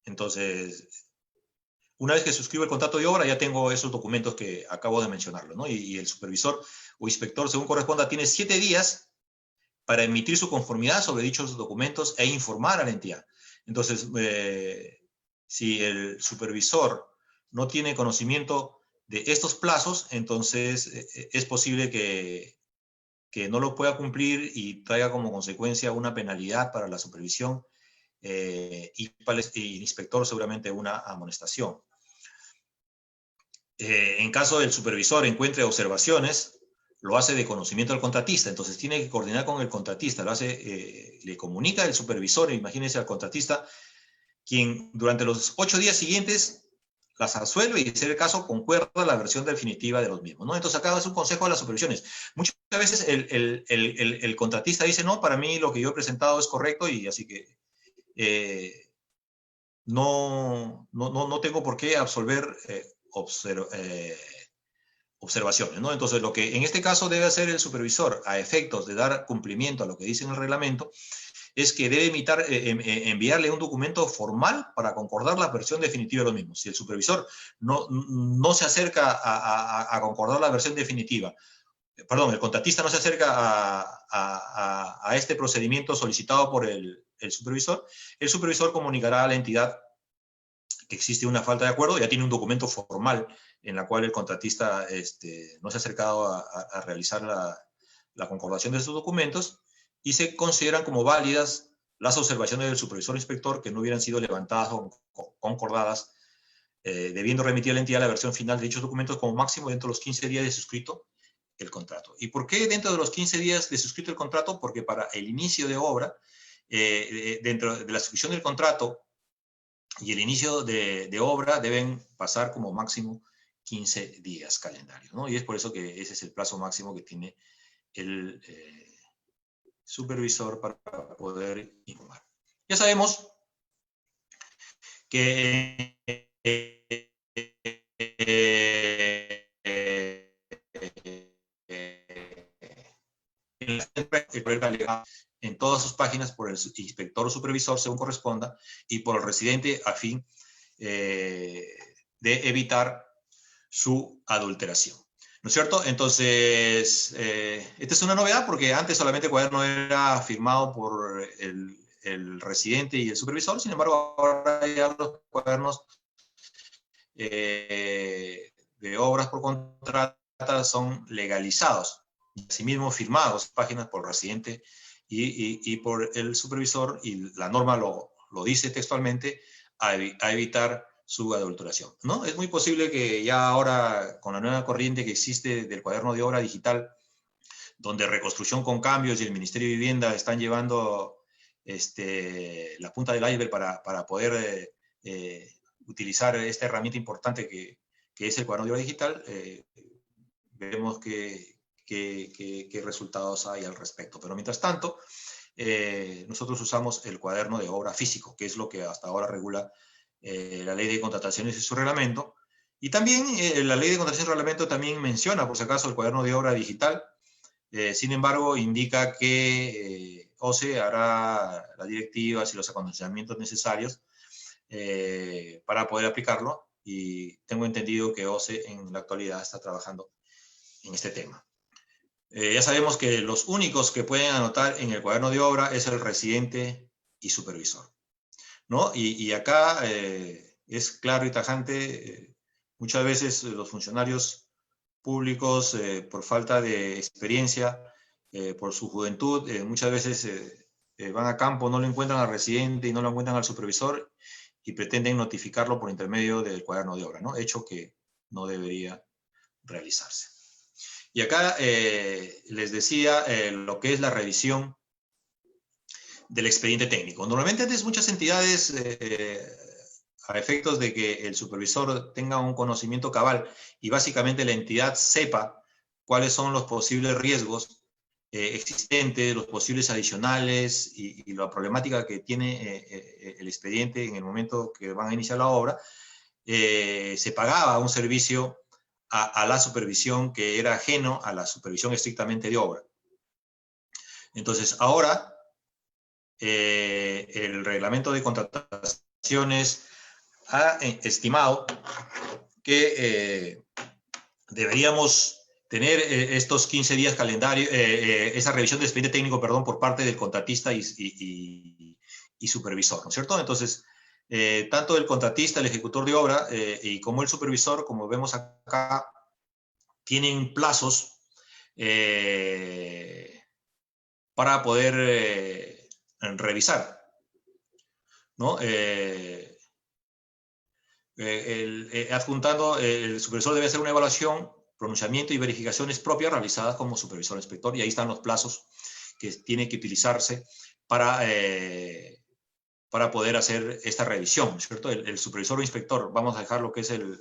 Entonces, una vez que suscribo el contrato de obra, ya tengo esos documentos que acabo de mencionarlo, ¿no? Y el supervisor o inspector, según corresponda, tiene 7 días para emitir su conformidad sobre dichos documentos e informar a la entidad. Entonces, si el supervisor no tiene conocimiento de estos plazos, entonces es posible que no lo pueda cumplir y traiga como consecuencia una penalidad para la supervisión y para el inspector seguramente una amonestación. En caso del supervisor encuentre observaciones, lo hace de conocimiento del contratista, entonces tiene que coordinar con el contratista, le comunica el supervisor, imagínense al contratista, quien durante los 8 días siguientes las absuelve y, en ser el caso, concuerda la versión definitiva de los mismos, ¿no? Entonces, acá es un consejo a las supervisiones. Muchas veces el contratista dice, no, para mí lo que yo he presentado es correcto y así que no tengo por qué absolver observaciones, ¿no? Entonces, lo que en este caso debe hacer el supervisor a efectos de dar cumplimiento a lo que dice en el reglamento es que debe enviarle un documento formal para concordar la versión definitiva de los mismos. Si el supervisor no se acerca a concordar la versión definitiva, perdón, el contratista no se acerca a este procedimiento solicitado por el supervisor comunicará a la entidad que existe una falta de acuerdo, ya tiene un documento formal en la cual el contratista no se ha acercado a realizar la concordación de esos documentos, y se consideran como válidas las observaciones del supervisor inspector que no hubieran sido levantadas o concordadas, debiendo remitir a la entidad la versión final de dichos documentos como máximo dentro de los 15 días de suscrito el contrato. ¿Y por qué dentro de los 15 días de suscrito el contrato? Porque para el inicio de obra, dentro de la suscripción del contrato y el inicio de obra deben pasar como máximo 15 días calendarios, ¿no? Y es por eso que ese es el plazo máximo que tiene el supervisor para poder informar. Ya sabemos que en todas sus páginas por el inspector o supervisor según corresponda y por el residente a fin de evitar su adulteración. ¿No es cierto? Entonces, esta es una novedad porque antes solamente el cuaderno era firmado por el residente y el supervisor. Sin embargo, ahora ya los cuadernos de obras por contrata son legalizados, asimismo firmados, páginas por el residente y por el supervisor, y la norma lo dice textualmente, a evitar su adulteración, ¿no? Es muy posible que ya ahora, con la nueva corriente que existe del cuaderno de obra digital, donde Reconstrucción con Cambios y el Ministerio de Vivienda están llevando la punta del iceberg para poder utilizar esta herramienta importante que es el cuaderno de obra digital, veremos qué resultados hay al respecto. Pero mientras tanto, nosotros usamos el cuaderno de obra físico, que es lo que hasta ahora regula la ley de contrataciones y su reglamento. Y también la ley de contrataciones y reglamento también menciona, por si acaso, el cuaderno de obra digital. Sin embargo, indica que OCE hará las directivas y los acondicionamientos necesarios para poder aplicarlo, y tengo entendido que OCE en la actualidad está trabajando en este tema. Ya sabemos que los únicos que pueden anotar en el cuaderno de obra es el residente y supervisor, ¿no? Y acá es claro y tajante, muchas veces los funcionarios públicos, por falta de experiencia, por su juventud, muchas veces van a campo, no lo encuentran al residente y no lo encuentran al supervisor y pretenden notificarlo por intermedio del cuaderno de obra, ¿no? Hecho que no debería realizarse. Y acá les decía lo que es la revisión del expediente técnico. Normalmente antes muchas entidades, a efectos de que el supervisor tenga un conocimiento cabal y básicamente la entidad sepa cuáles son los posibles riesgos existentes, los posibles adicionales y la problemática que tiene el expediente en el momento que van a iniciar la obra, se pagaba un servicio a la supervisión que era ajeno a la supervisión estrictamente de obra. Entonces, ahora el reglamento de contrataciones ha estimado que deberíamos tener estos 15 días calendario, esa revisión de expediente técnico, perdón, por parte del contratista y supervisor, ¿no es cierto? Entonces, tanto el contratista, el ejecutor de obra y como el supervisor, como vemos acá, tienen plazos para poder revisar, ¿no? Adjuntando, el supervisor debe hacer una evaluación, pronunciamiento y verificaciones propias realizadas como supervisor inspector, y ahí están los plazos que tienen que utilizarse para para poder hacer esta revisión, ¿cierto? El supervisor o inspector, vamos a dejar lo que es el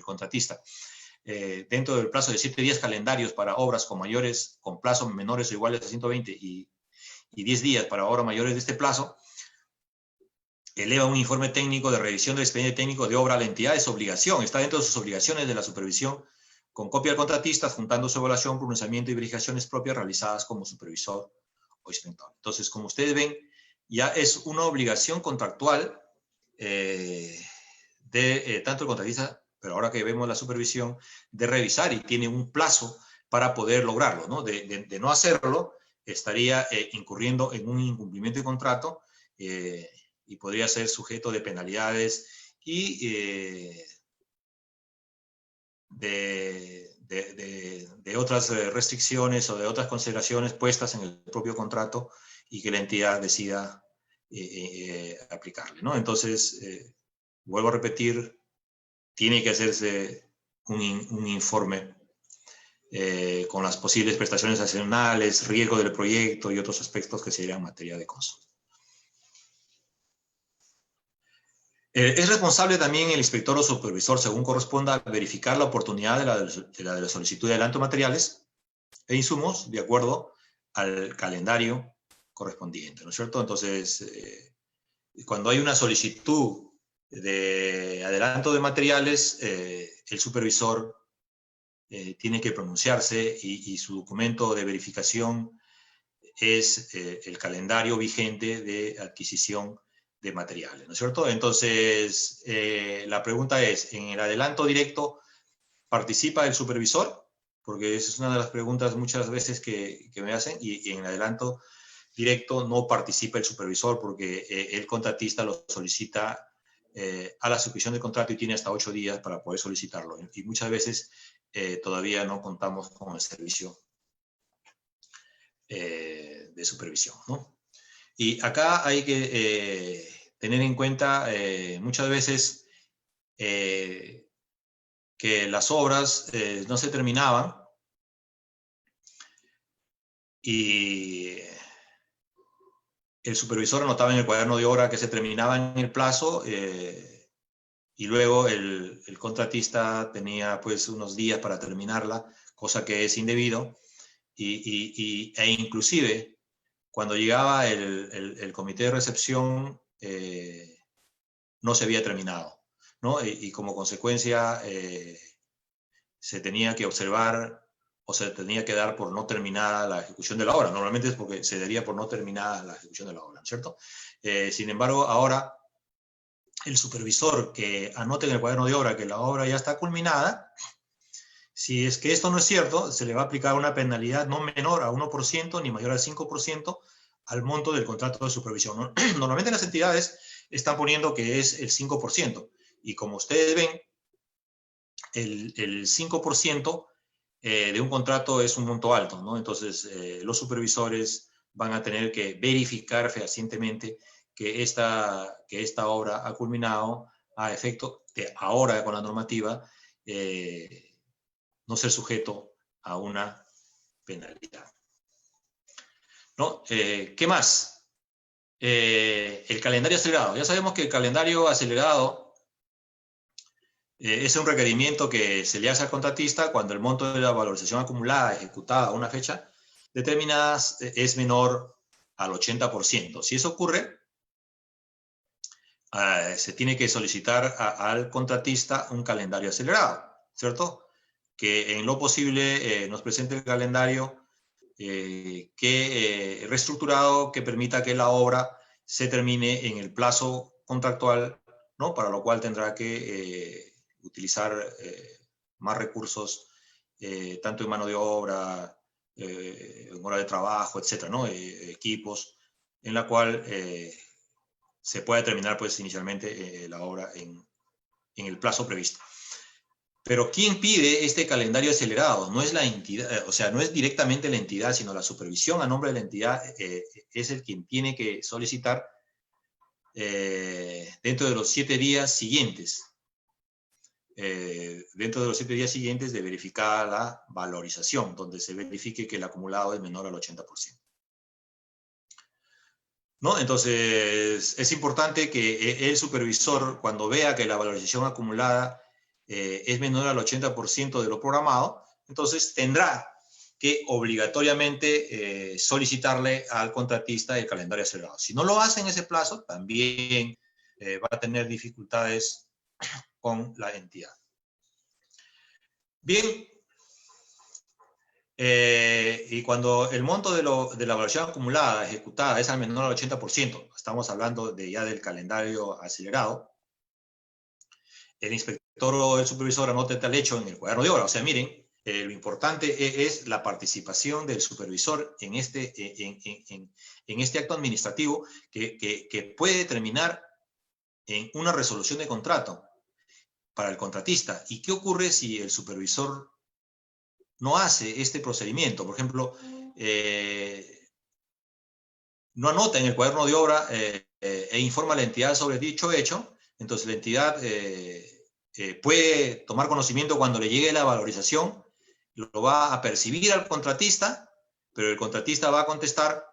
contratista, dentro del plazo de 7 días calendarios para obras con plazos menores o iguales a 120 y 10 días para obras mayores de este plazo, eleva un informe técnico de revisión del expediente técnico de obra a la entidad. Es obligación, está dentro de sus obligaciones de la supervisión, con copia al contratista, juntando su evaluación, pronunciamiento y verificaciones propias realizadas como supervisor o inspector. Entonces, como ustedes ven, ya es una obligación contractual de tanto el contratista, pero ahora que vemos la supervisión, de revisar, y tiene un plazo para poder lograrlo, ¿no? De no hacerlo, estaría incurriendo en un incumplimiento de contrato y podría ser sujeto de penalidades y de otras restricciones o de otras consideraciones puestas en el propio contrato y que la entidad decida aplicarle, ¿no? Entonces, vuelvo a repetir, tiene que hacerse un informe con las posibles prestaciones adicionales, riesgo del proyecto y otros aspectos que serían materia de costo. Es responsable también el inspector o supervisor, según corresponda, verificar la oportunidad de la solicitud de adelanto de materiales e insumos de acuerdo al calendario correspondiente, ¿no es cierto? Entonces, cuando hay una solicitud de adelanto de materiales, el supervisor tiene que pronunciarse y su documento de verificación es el calendario vigente de adquisición de materiales, ¿no es cierto? Entonces, la pregunta es, ¿en el adelanto directo participa el supervisor? Porque esa es una de las preguntas muchas veces que me hacen, y en el adelanto directo no participa el supervisor porque el contratista lo solicita a la suscripción del contrato y tiene hasta 8 días para poder solicitarlo. Y muchas veces todavía no contamos con el servicio de supervisión, ¿no? Y acá hay que tener en cuenta muchas veces que las obras no se terminaban y el supervisor anotaba en el cuaderno de obra que se terminaba en el plazo y luego el contratista tenía pues unos días para terminarla, cosa que es indebido, e inclusive cuando llegaba el comité de recepción no se había terminado, ¿no? Y como consecuencia se tenía que observar o se tenía que dar por no terminada la ejecución de la obra. Normalmente es porque se daría por no terminada la ejecución de la obra, ¿cierto? Sin embargo, ahora el supervisor que anote en el cuaderno de obra que la obra ya está culminada, si es que esto no es cierto, se le va a aplicar una penalidad no menor a 1% ni mayor al 5% al monto del contrato de supervisión. Normalmente las entidades están poniendo que es el 5%, y como ustedes ven, el 5% de un contrato es un monto alto, ¿no? Entonces, los supervisores van a tener que verificar fehacientemente que esta obra ha culminado a efecto de ahora con la normativa no ser sujeto a una penalidad, ¿no? ¿Qué más? El calendario acelerado. Ya sabemos que el calendario acelerado es un requerimiento que se le hace al contratista cuando el monto de la valorización acumulada ejecutada a una fecha determinada es menor al 80%. Si eso ocurre, se tiene que solicitar al contratista un calendario acelerado, ¿cierto? Que en lo posible nos presente el calendario reestructurado que permita que la obra se termine en el plazo contractual, ¿no? Para lo cual tendrá que utilizar más recursos, tanto en mano de obra, en hora de trabajo, etcétera, ¿no? Equipos, en la cual se pueda terminar, pues, inicialmente la obra en el plazo previsto. Pero ¿quién pide este calendario acelerado? No es la entidad, o sea, no es directamente la entidad, sino la supervisión a nombre de la entidad es el quien tiene que solicitar dentro de los 7 días siguientes. Dentro de los 7 días siguientes de verificar la valorización, donde se verifique que el acumulado es menor al 80%. ¿no? Entonces, es importante que el supervisor, cuando vea que la valorización acumulada es menor al 80% de lo programado, entonces tendrá que obligatoriamente solicitarle al contratista el calendario acelerado. Si no lo hace en ese plazo, también va a tener dificultades con la entidad. Bien, y cuando el monto de la evaluación acumulada ejecutada es al menor al 80%, estamos hablando ya del calendario acelerado, el inspector o el supervisor anota tal hecho en el cuaderno de obra. O sea, miren, lo importante es la participación del supervisor en este acto administrativo que puede terminar en una resolución de contrato para el contratista. ¿Y qué ocurre si el supervisor no hace este procedimiento? Por ejemplo, no anota en el cuaderno de obra e informa a la entidad sobre dicho hecho, entonces la entidad puede tomar conocimiento cuando le llegue la valorización, lo va a percibir al contratista, pero el contratista va a contestar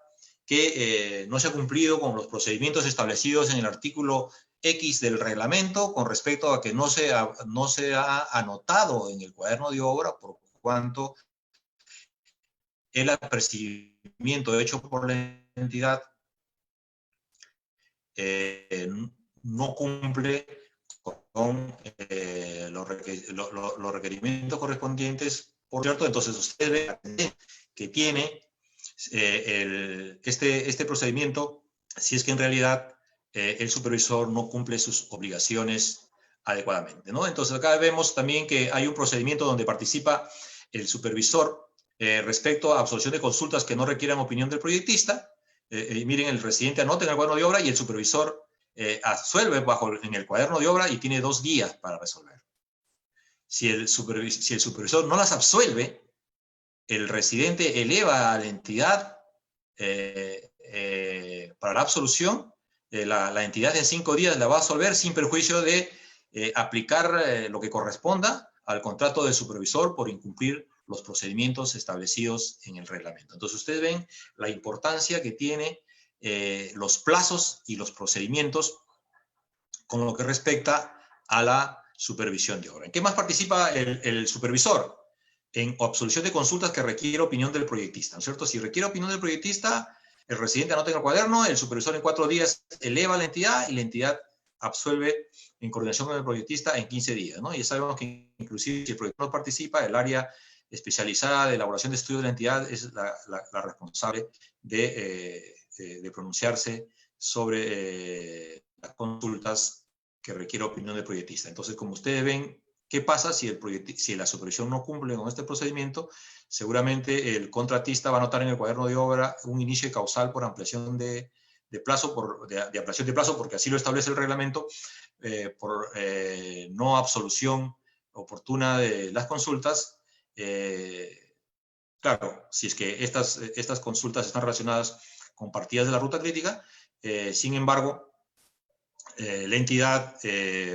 que no se ha cumplido con los procedimientos establecidos en el artículo X del reglamento con respecto a que no se ha anotado en el cuaderno de obra, por cuanto el apercibimiento hecho por la entidad no cumple con los requerimientos correspondientes, por cierto. Entonces usted ve que tiene este procedimiento si es que en realidad el supervisor no cumple sus obligaciones adecuadamente, ¿no? Entonces acá vemos también que hay un procedimiento donde participa el supervisor respecto a absolución de consultas que no requieran opinión del proyectista. Miren, el residente anota en el cuaderno de obra y el supervisor absuelve en el cuaderno de obra y tiene 2 días para resolver. Si el supervisor no las absuelve, el residente eleva a la entidad para la absolución. La entidad en 5 días la va a absolver sin perjuicio de aplicar lo que corresponda al contrato del supervisor por incumplir los procedimientos establecidos en el reglamento. Entonces ustedes ven la importancia que tiene los plazos y los procedimientos con lo que respecta a la supervisión de obra. ¿En qué más participa el supervisor? En absolución de consultas que requiere opinión del proyectista, ¿no es cierto? Si requiere opinión del proyectista, el residente anota en el cuaderno, el supervisor en 4 días eleva a la entidad y la entidad absuelve en coordinación con el proyectista en 15 días, ¿no? Y ya sabemos que inclusive si el proyecto no participa, el área especializada de elaboración de estudios de la entidad es la responsable de pronunciarse sobre las consultas que requiere opinión del proyectista. Entonces, como ustedes ven, ¿qué pasa si la supervisión no cumple con este procedimiento? Seguramente el contratista va a anotar en el cuaderno de obra un inicio de causal por ampliación de plazo, de ampliación de plazo, porque así lo establece el reglamento, por no absolución oportuna de las consultas. Claro, si es que estas consultas están relacionadas con partidas de la ruta crítica, sin embargo, la entidad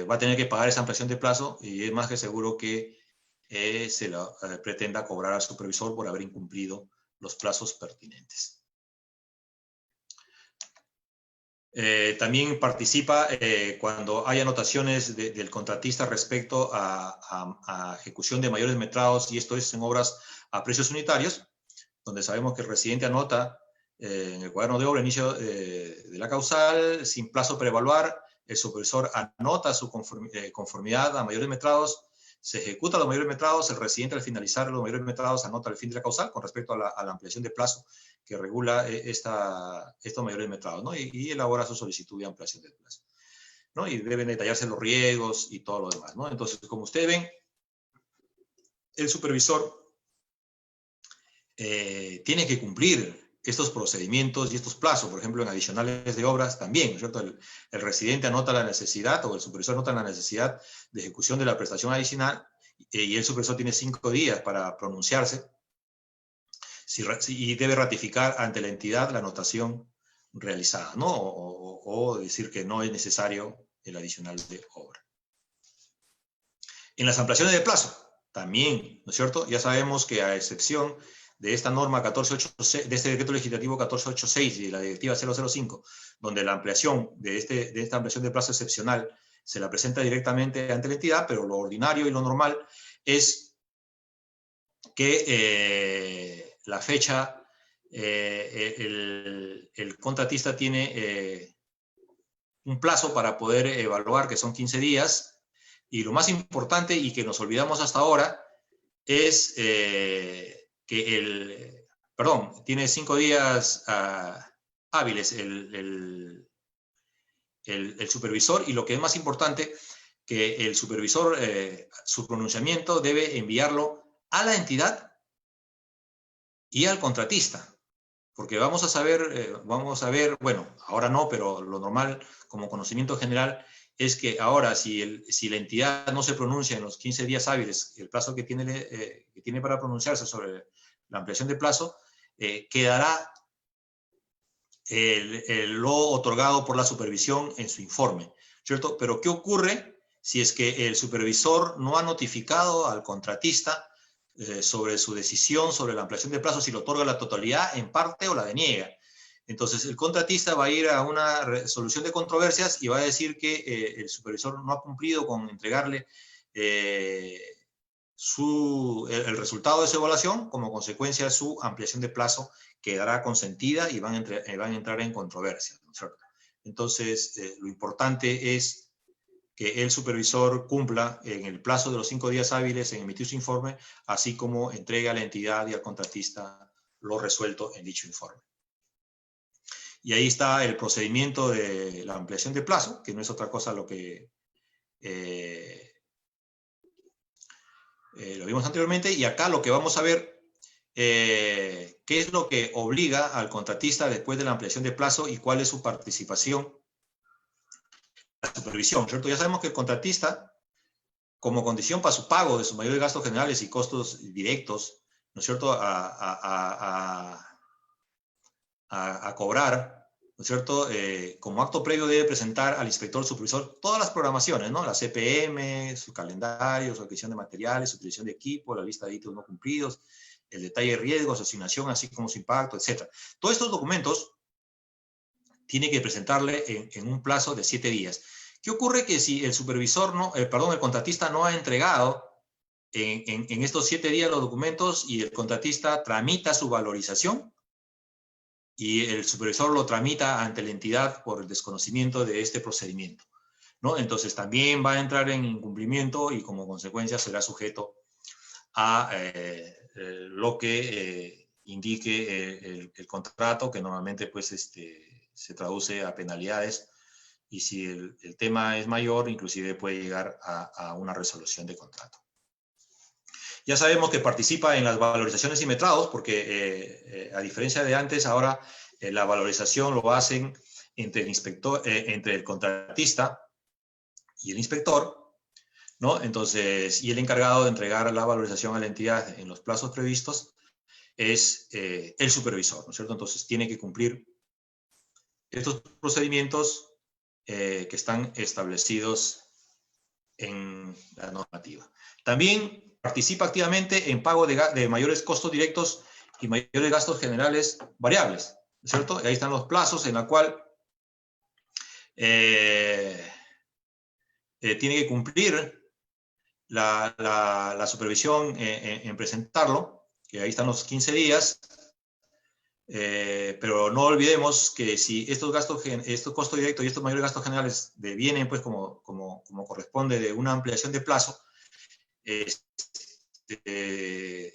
va a tener que pagar esa ampliación de plazo y es más que seguro que se la pretenda cobrar al supervisor por haber incumplido los plazos pertinentes. También participa cuando hay anotaciones del contratista respecto a ejecución de mayores metrados, y esto es en obras a precios unitarios, donde sabemos que el residente anota en el cuaderno de obra inicio de la causal, sin plazo para evaluar, el supervisor anota su conformidad a mayores metrados, se ejecuta los mayores metrados, el residente al finalizar los mayores metrados anota el fin de la causal con respecto a la ampliación de plazo que regula estos mayores metrados, ¿no? Y elabora su solicitud de ampliación de plazo, ¿no? Y deben detallarse los riesgos y todo lo demás, ¿no? Entonces, como ustedes ven, el supervisor tiene que cumplir estos procedimientos y estos plazos. Por ejemplo, en adicionales de obras también, ¿no es cierto? El residente anota la necesidad, o el supervisor anota la necesidad de ejecución de la prestación adicional, y el supervisor tiene 5 días para pronunciarse y debe ratificar ante la entidad la anotación realizada, ¿no? O decir que no es necesario el adicional de obra. En las ampliaciones de plazo, también, ¿no es cierto? Ya sabemos que a excepción de esta norma 1486, de este decreto legislativo 1486 y de la directiva 005, donde la ampliación de esta ampliación de plazo excepcional se la presenta directamente ante la entidad, pero lo ordinario y lo normal es que la fecha, el contratista tiene un plazo para poder evaluar, que son 15 días, y lo más importante y que nos olvidamos hasta ahora es que tiene 5 días hábiles el supervisor, y lo que es más importante, que el supervisor, su pronunciamiento debe enviarlo a la entidad y al contratista. Porque vamos a ver, bueno, ahora no, pero lo normal como conocimiento general es que ahora si la entidad no se pronuncia en los 15 días hábiles, el plazo que tiene para pronunciarse sobre la ampliación de plazo, quedará lo otorgado por la supervisión en su informe, ¿cierto? Pero ¿qué ocurre si es que el supervisor no ha notificado al contratista sobre su decisión sobre la ampliación de plazo, si lo otorga la totalidad, en parte o la deniega? Entonces el contratista va a ir a una resolución de controversias y va a decir que el supervisor no ha cumplido con entregarle el resultado de su evaluación. Como consecuencia, su ampliación de plazo quedará consentida y van a entrar en controversia, ¿no es cierto? Entonces, lo importante es que el supervisor cumpla en el plazo de los 5 días hábiles en emitir su informe, así como entregue a la entidad y al contratista lo resuelto en dicho informe. Y ahí está el procedimiento de la ampliación de plazo, que no es otra cosa lo que lo vimos anteriormente, y acá lo que vamos a ver, qué es lo que obliga al contratista después de la ampliación de plazo y cuál es su participación en la supervisión, ¿cierto? Ya sabemos que el contratista, como condición para su pago de sus mayores gastos generales y costos directos, ¿no es cierto?, a cobrar, ¿no es cierto?, como acto previo debe presentar al inspector supervisor todas las programaciones, ¿no?, la CPM, su calendario, su adquisición de materiales, su utilización de equipo, la lista de hitos no cumplidos, el detalle de riesgos, su asignación, así como su impacto, etc. Todos estos documentos tiene que presentarle en un plazo de 7 días. ¿Qué ocurre? Que si el supervisor el contratista no ha entregado en estos 7 días los documentos y el contratista tramita su valorización y el supervisor lo tramita ante la entidad por el desconocimiento de este procedimiento, ¿no? Entonces también va a entrar en incumplimiento y como consecuencia será sujeto a lo que indique el contrato, que normalmente pues se traduce a penalidades, y si el tema es mayor, inclusive puede llegar a una resolución de contrato. Ya sabemos que participa en las valorizaciones y metrados, porque a diferencia de antes, ahora la valorización lo hacen entre el contratista y el inspector, ¿no? Entonces, y el encargado de entregar la valorización a la entidad en los plazos previstos es el supervisor, ¿no es cierto? Entonces, tiene que cumplir estos procedimientos que están establecidos en la normativa. También participa activamente en pago de mayores costos directos y mayores gastos generales variables, ¿no es cierto? Y ahí están los plazos en la cual tiene que cumplir la supervisión en presentarlo, que ahí están los 15 días, pero no olvidemos que si estos costos directos y estos mayores gastos generales vienen pues como corresponde de una ampliación de plazo,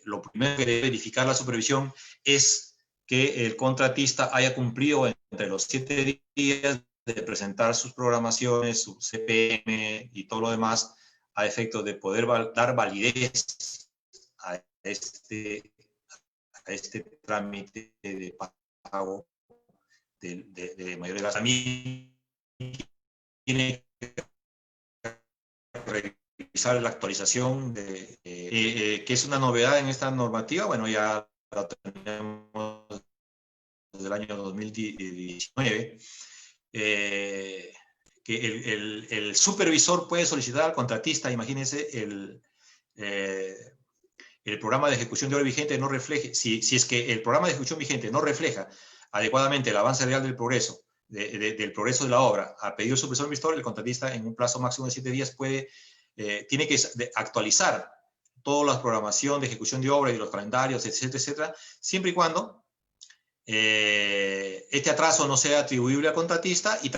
lo primero que debe verificar la supervisión es que el contratista haya cumplido entre los 7 días de presentar sus programaciones, su CPM y todo lo demás, a efectos de poder dar validez a este trámite de pago de mayores gastos. También tiene que revisar la actualización que es una novedad en esta normativa. Bueno, ya la tenemos desde el año 2019, que el supervisor puede solicitar al contratista, imagínense, el programa de ejecución de obra vigente no refleje, si es que el programa de ejecución vigente no refleja adecuadamente el avance real del progreso, del progreso de la obra, a pedido del supervisor investigador, el contratista en un plazo máximo de 7 días tiene que actualizar toda la programación de ejecución de obra y los calendarios, etcétera, etcétera, siempre y cuando este atraso no sea atribuible al contratista y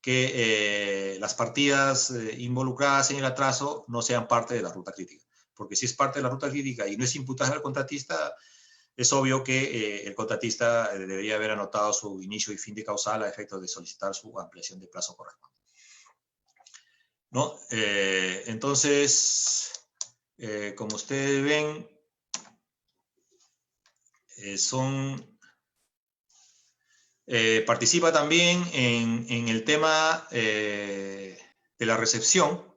que las partidas involucradas en el atraso no sean parte de la ruta crítica. Porque si es parte de la ruta crítica y no es imputable al contratista, es obvio que el contratista debería haber anotado su inicio y fin de causal a efectos de solicitar su ampliación de plazo correspondiente, ¿no? Entonces, como ustedes ven, participa también en el tema de la recepción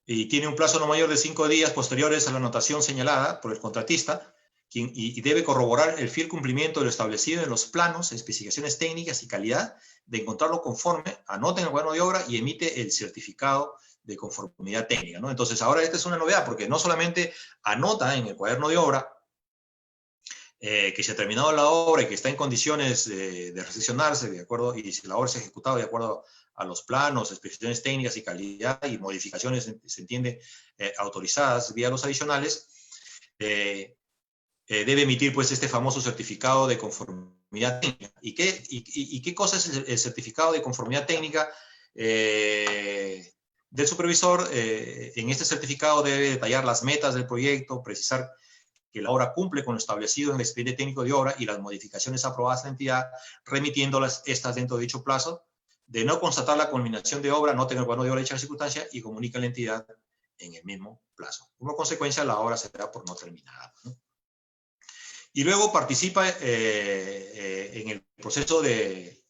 y tiene un plazo no mayor de 5 días posteriores a la anotación señalada por el contratista y debe corroborar el fiel cumplimiento de lo establecido en los planos, especificaciones técnicas y calidad, de encontrarlo conforme, anota en el cuaderno de obra y emite el certificado de conformidad técnica, ¿no? Entonces, ahora esta es una novedad, porque no solamente anota en el cuaderno de obra que se ha terminado la obra y que está en condiciones de recepcionarse, de acuerdo, y si la obra se ha ejecutado de acuerdo a los planos, especificaciones técnicas y calidad y modificaciones, se entiende, autorizadas vía los adicionales, debe emitir pues este famoso certificado de conformidad técnica. ¿Y qué cosa es el certificado de conformidad técnica del supervisor? En este certificado debe detallar las metas del proyecto, precisar que la obra cumple con lo establecido en el expediente técnico de obra y las modificaciones aprobadas a la entidad, remitiéndolas estas dentro de dicho plazo. De no constatar la culminación de obra, nota en el cuaderno de obra dicha circunstancia y comunica a la entidad en el mismo plazo. Como consecuencia, la obra se da por no terminada, ¿no? Y luego participa en el proceso de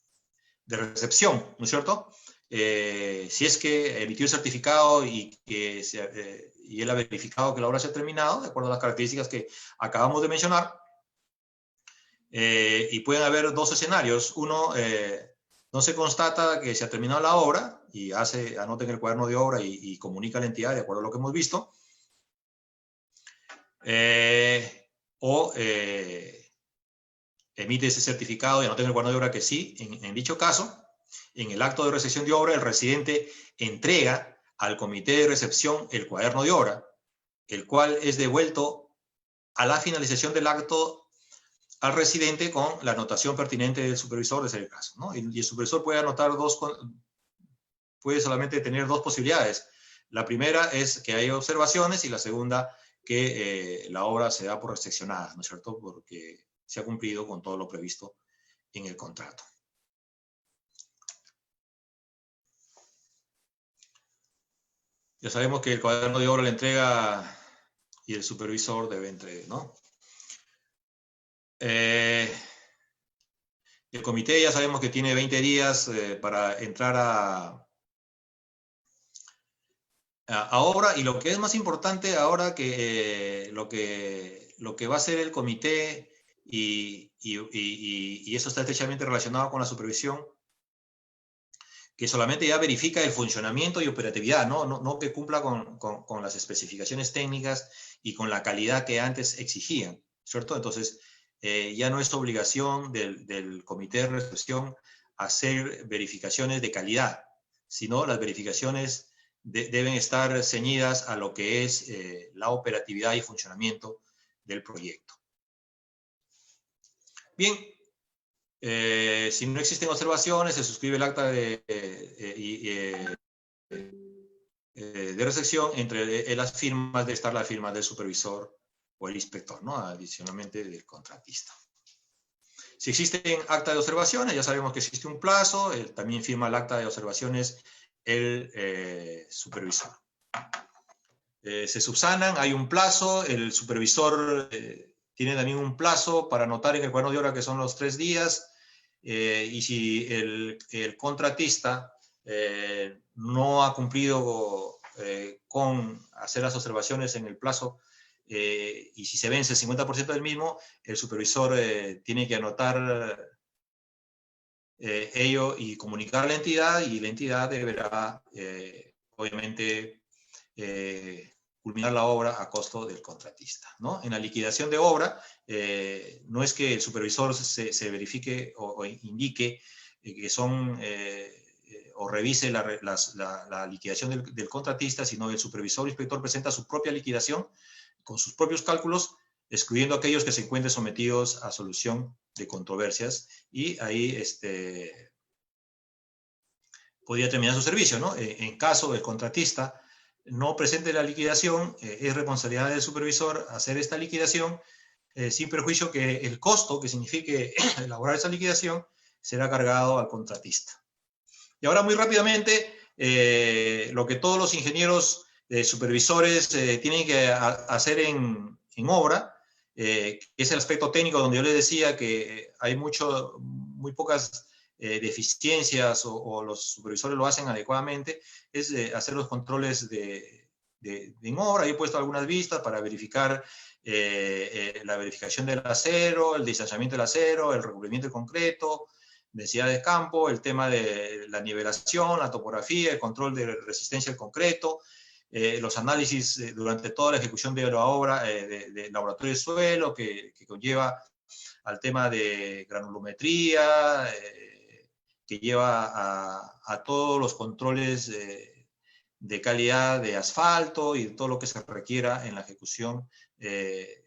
recepción, ¿no es cierto? Si es que emitió el certificado y él ha verificado que la obra se ha terminado, de acuerdo a las características que acabamos de mencionar, y pueden haber dos escenarios. Uno, no se constata que se ha terminado la obra y anota en el cuaderno de obra y comunica a la entidad de acuerdo a lo que hemos visto. Emite ese certificado y anota en el cuaderno de obra que sí. En dicho caso, en el acto de recepción de obra, el residente entrega al comité de recepción el cuaderno de obra, el cual es devuelto a la finalización del acto al residente con la anotación pertinente del supervisor, de ser el caso, ¿no? Y el supervisor puede anotar puede solamente tener dos posibilidades. La primera es que haya observaciones y la segunda que la obra se da por recepcionada, ¿no es cierto? Porque se ha cumplido con todo lo previsto en el contrato. Ya sabemos que el cuaderno de obra le entrega y el supervisor debe entregar, ¿no? El comité ya sabemos que tiene 20 días para entrar a obra, y lo que es más importante ahora que lo que va a hacer el comité, y eso está estrechamente relacionado con la supervisión, que solamente ya verifica el funcionamiento y operatividad, no que cumpla con las especificaciones técnicas y con la calidad que antes exigían, ¿cierto? Entonces, ya no es obligación del comité de recepción hacer verificaciones de calidad, sino las verificaciones deben estar ceñidas a lo que es la operatividad y funcionamiento del proyecto. Bien, si no existen observaciones, se suscribe el acta de recepción. Entre las firmas debe estar la firma del supervisor o el inspector, ¿no? Adicionalmente del contratista. Si existen acta de observaciones, ya sabemos que existe un plazo, también firma el acta de observaciones el supervisor. Se subsanan, hay un plazo, el supervisor tiene también un plazo para anotar en el cuaderno de obra que son los 3 días, y si el contratista no ha cumplido con hacer las observaciones en el plazo, y si se vence el 50% del mismo, el supervisor tiene que anotar ello y comunicar a la entidad, y la entidad deberá, obviamente, culminar la obra a costo del contratista, ¿no? En la liquidación de obra, no es que el supervisor se verifique o indique que son, o revise la liquidación del contratista, sino el supervisor o inspector presenta su propia liquidación con sus propios cálculos, excluyendo aquellos que se encuentren sometidos a solución de controversias, y ahí podría terminar su servicio, ¿no? En caso del contratista no presente la liquidación, es responsabilidad del supervisor hacer esta liquidación, sin perjuicio que el costo que signifique elaborar esa liquidación será cargado al contratista. Y ahora muy rápidamente, lo que todos los ingenieros supervisores tienen que hacer en obra, que es el aspecto técnico donde yo les decía que hay muy pocas deficiencias o los supervisores lo hacen adecuadamente, es hacer los controles en obra. Yo he puesto algunas vistas para verificar la verificación del acero, el distanciamiento del acero, el recubrimiento del concreto, densidad de campo, el tema de la nivelación, la topografía, el control de resistencia del concreto, los análisis durante toda la ejecución de la obra de laboratorio de suelo que conlleva al tema de granulometría, que lleva a todos los controles de calidad de asfalto y todo lo que se requiera en la ejecución de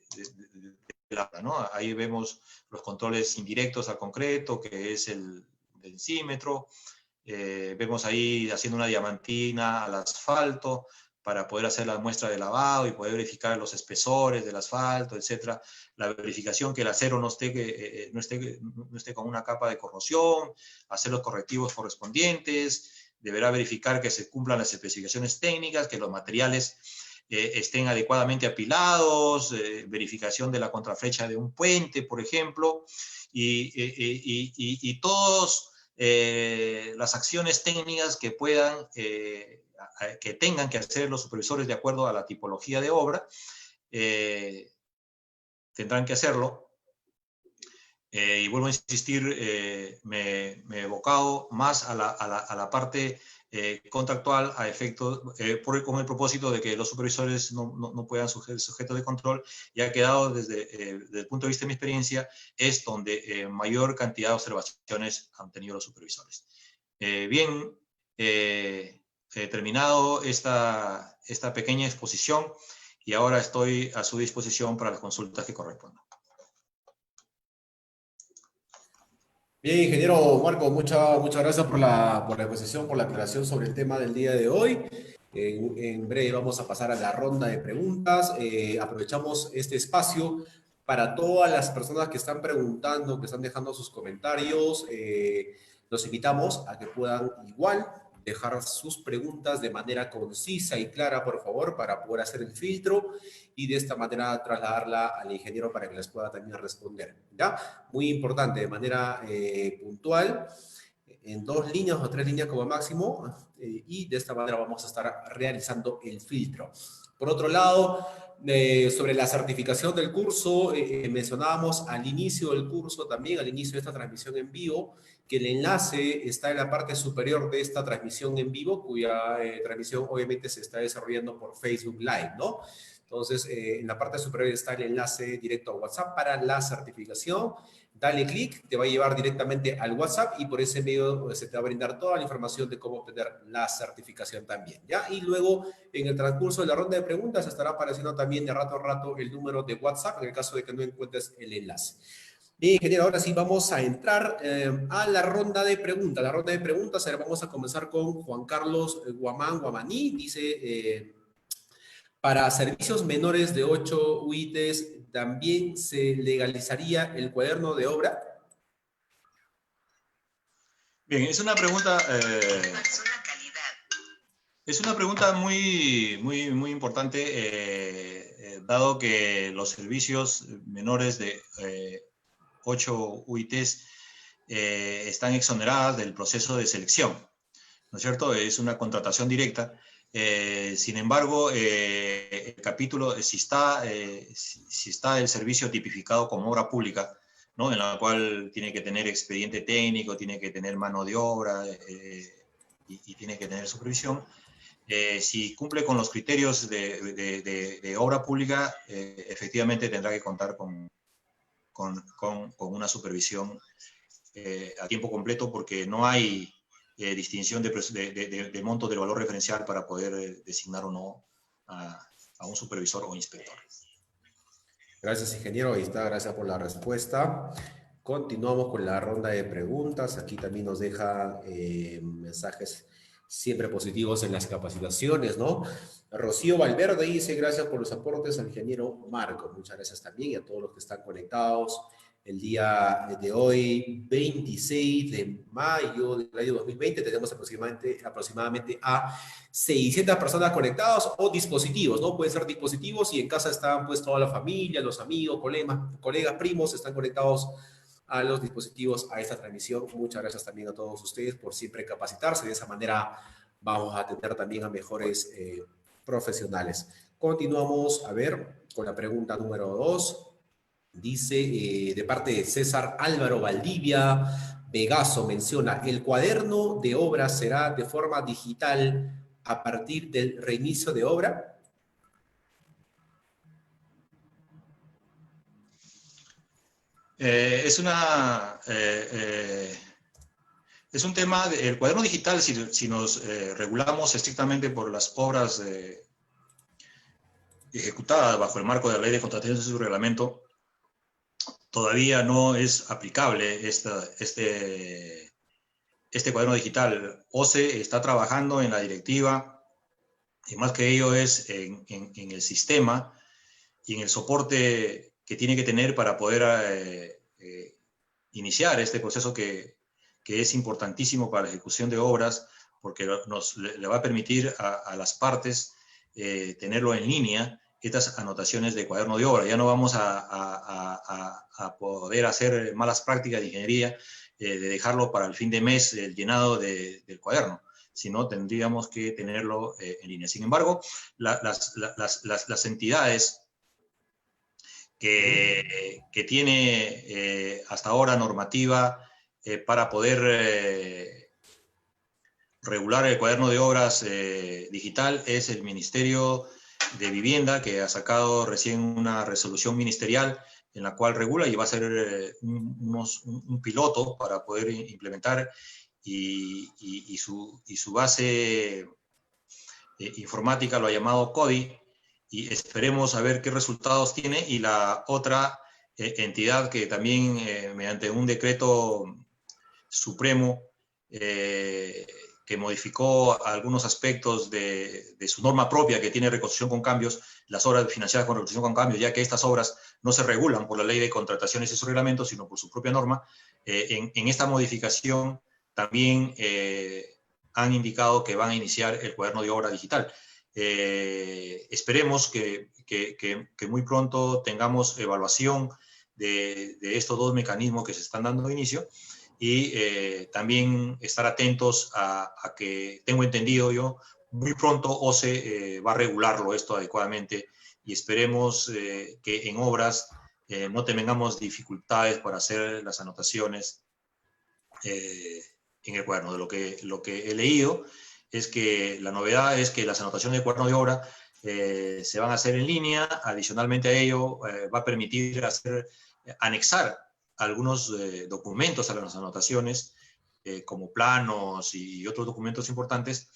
la obra, ¿no? Ahí vemos los controles indirectos al concreto, que es el densímetro. Vemos ahí haciendo una diamantina al asfalto para poder hacer la muestra de lavado y poder verificar los espesores del asfalto, etc. La verificación que el acero no esté con una capa de corrosión, hacer los correctivos correspondientes, deberá verificar que se cumplan las especificaciones técnicas, que los materiales estén adecuadamente apilados, verificación de la contraflecha de un puente, por ejemplo, y todas las acciones técnicas que que tengan que hacer los supervisores de acuerdo a la tipología de obra, tendrán que hacerlo. Y vuelvo a insistir, me he evocado más a la parte contractual a efecto, con el propósito de que los supervisores no puedan ser sujetos de control, y ha quedado desde el punto de vista de mi experiencia, es donde mayor cantidad de observaciones han tenido los supervisores. Bien, he terminado esta pequeña exposición y ahora estoy a su disposición para las consultas que correspondan. Bien, ingeniero Marco, muchas gracias por la exposición, por la aclaración sobre el tema del día de hoy. En breve vamos a pasar a la ronda de preguntas. Aprovechamos este espacio para todas las personas que están preguntando, que están dejando sus comentarios. Los invitamos a que puedan igual dejar sus preguntas de manera concisa y clara, por favor, para poder hacer el filtro y de esta manera trasladarla al ingeniero para que les pueda también responder, ¿ya? Muy importante, de manera puntual, en 2 líneas o 3 líneas como máximo, y de esta manera vamos a estar realizando el filtro. Por otro lado, sobre la certificación del curso, mencionábamos al inicio del curso también, al inicio de esta transmisión en vivo, que el enlace está en la parte superior de esta transmisión en vivo, cuya transmisión obviamente se está desarrollando por Facebook Live, ¿no? Entonces, en la parte superior está el enlace directo a WhatsApp para la certificación. Dale clic, te va a llevar directamente al WhatsApp y por ese medio se te va a brindar toda la información de cómo obtener la certificación también, ¿ya? Y luego, en el transcurso de la ronda de preguntas, estará apareciendo también de rato a rato el número de WhatsApp en el caso de que no encuentres el enlace. Bien, ingeniero, ahora sí vamos a entrar a la ronda de preguntas. La ronda de preguntas, ahora vamos a comenzar con Juan Carlos Guamaní. Dice, para servicios menores de 8 UITs, ¿también se legalizaría el cuaderno de obra? Bien, es una pregunta... es una pregunta muy importante, dado que los servicios menores de 8 UITs están exoneradas del proceso de selección, ¿no es cierto? Es una contratación directa. Sin embargo, el capítulo, si está el servicio tipificado como obra pública, ¿no? En la cual tiene que tener expediente técnico, tiene que tener mano de obra y tiene que tener supervisión, Si cumple con los criterios de obra pública, efectivamente tendrá que contar con una supervisión a tiempo completo, porque no hay distinción de monto del valor referencial para poder designar o no a un supervisor o inspector. Gracias, ingeniero. Ahí está, gracias por la respuesta. Continuamos con la ronda de preguntas. Aquí también nos deja mensajes siempre positivos en las capacitaciones, ¿no? Rocío Valverde dice, gracias por los aportes al ingeniero Marco. Muchas gracias también y a todos los que están conectados el día de hoy, 26 de mayo del año 2020. Tenemos aproximadamente a 600 personas conectadas o dispositivos, ¿no? Pueden ser dispositivos y en casa están pues toda la familia, los amigos, colegas, primos, están conectados a los dispositivos a esta transmisión. Muchas gracias también a todos ustedes por siempre capacitarse. De esa manera vamos a atender también a mejores profesionales. Continuamos, a ver, con la pregunta número 2. Dice, de parte de César Álvaro Valdivia, Vegaso menciona, ¿el cuaderno de obra será de forma digital a partir del reinicio de obra? Es un tema, el cuaderno digital, si nos regulamos estrictamente por las obras ejecutadas bajo el marco de la ley de contrataciones y su reglamento, todavía no es aplicable este cuaderno digital. OCE está trabajando en la directiva, y más que ello es en el sistema y en el soporte que tiene que tener para poder iniciar este proceso que es importantísimo para la ejecución de obras, porque le va a permitir a las partes tenerlo en línea, estas anotaciones de cuaderno de obra. Ya no vamos a poder hacer malas prácticas de ingeniería, de dejarlo para el fin de mes el llenado del cuaderno, sino tendríamos que tenerlo en línea. Sin embargo, las entidades que tiene hasta ahora normativa para poder regular el cuaderno de obras digital es el Ministerio de Vivienda, que ha sacado recién una resolución ministerial en la cual regula y va a ser un piloto para poder implementar y su base informática lo ha llamado CODI, y esperemos a ver qué resultados tiene. Y la otra entidad que también mediante un decreto supremo que modificó algunos aspectos de su norma propia que tiene reconstrucción con cambios, las obras financiadas con reconstrucción con cambios, ya que estas obras no se regulan por la ley de contrataciones y su reglamento, sino por su propia norma. En esta modificación también han indicado que van a iniciar el cuaderno de obra digital. Esperemos que muy pronto tengamos evaluación de estos dos mecanismos que se están dando inicio, y también estar atentos a que, tengo entendido yo, muy pronto OCE va a regularlo esto adecuadamente, y esperemos que en obras no tengamos dificultades para hacer las anotaciones en el cuaderno. De lo que he leído es que la novedad es que las anotaciones de cuaderno de obra se van a hacer en línea. Adicionalmente a ello, va a permitir anexar algunos documentos a las anotaciones, como planos y otros documentos importantes,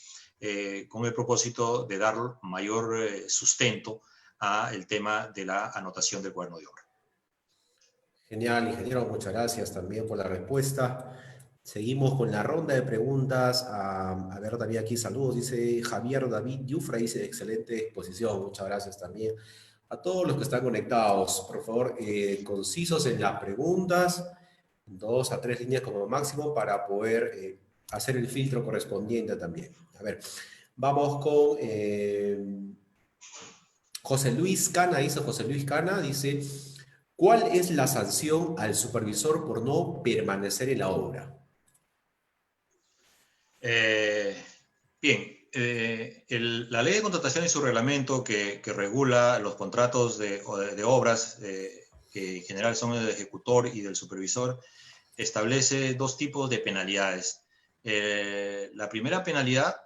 con el propósito de dar mayor sustento al tema de la anotación del cuaderno de obra. Genial, ingeniero, muchas gracias también por la respuesta. Seguimos con la ronda de preguntas. A ver, también aquí saludos, dice Javier David Yufra, dice excelente exposición, muchas gracias también. A todos los que están conectados, por favor, concisos en las preguntas, 2 a 3 líneas como máximo para poder hacer el filtro correspondiente también. A ver, vamos con José Luis Cana, dice, ¿cuál es la sanción al supervisor por no permanecer en la obra? Bien, la ley de contratación y su reglamento que regula los contratos de obras, que en general son del ejecutor y del supervisor, establece dos tipos de penalidades. La primera penalidad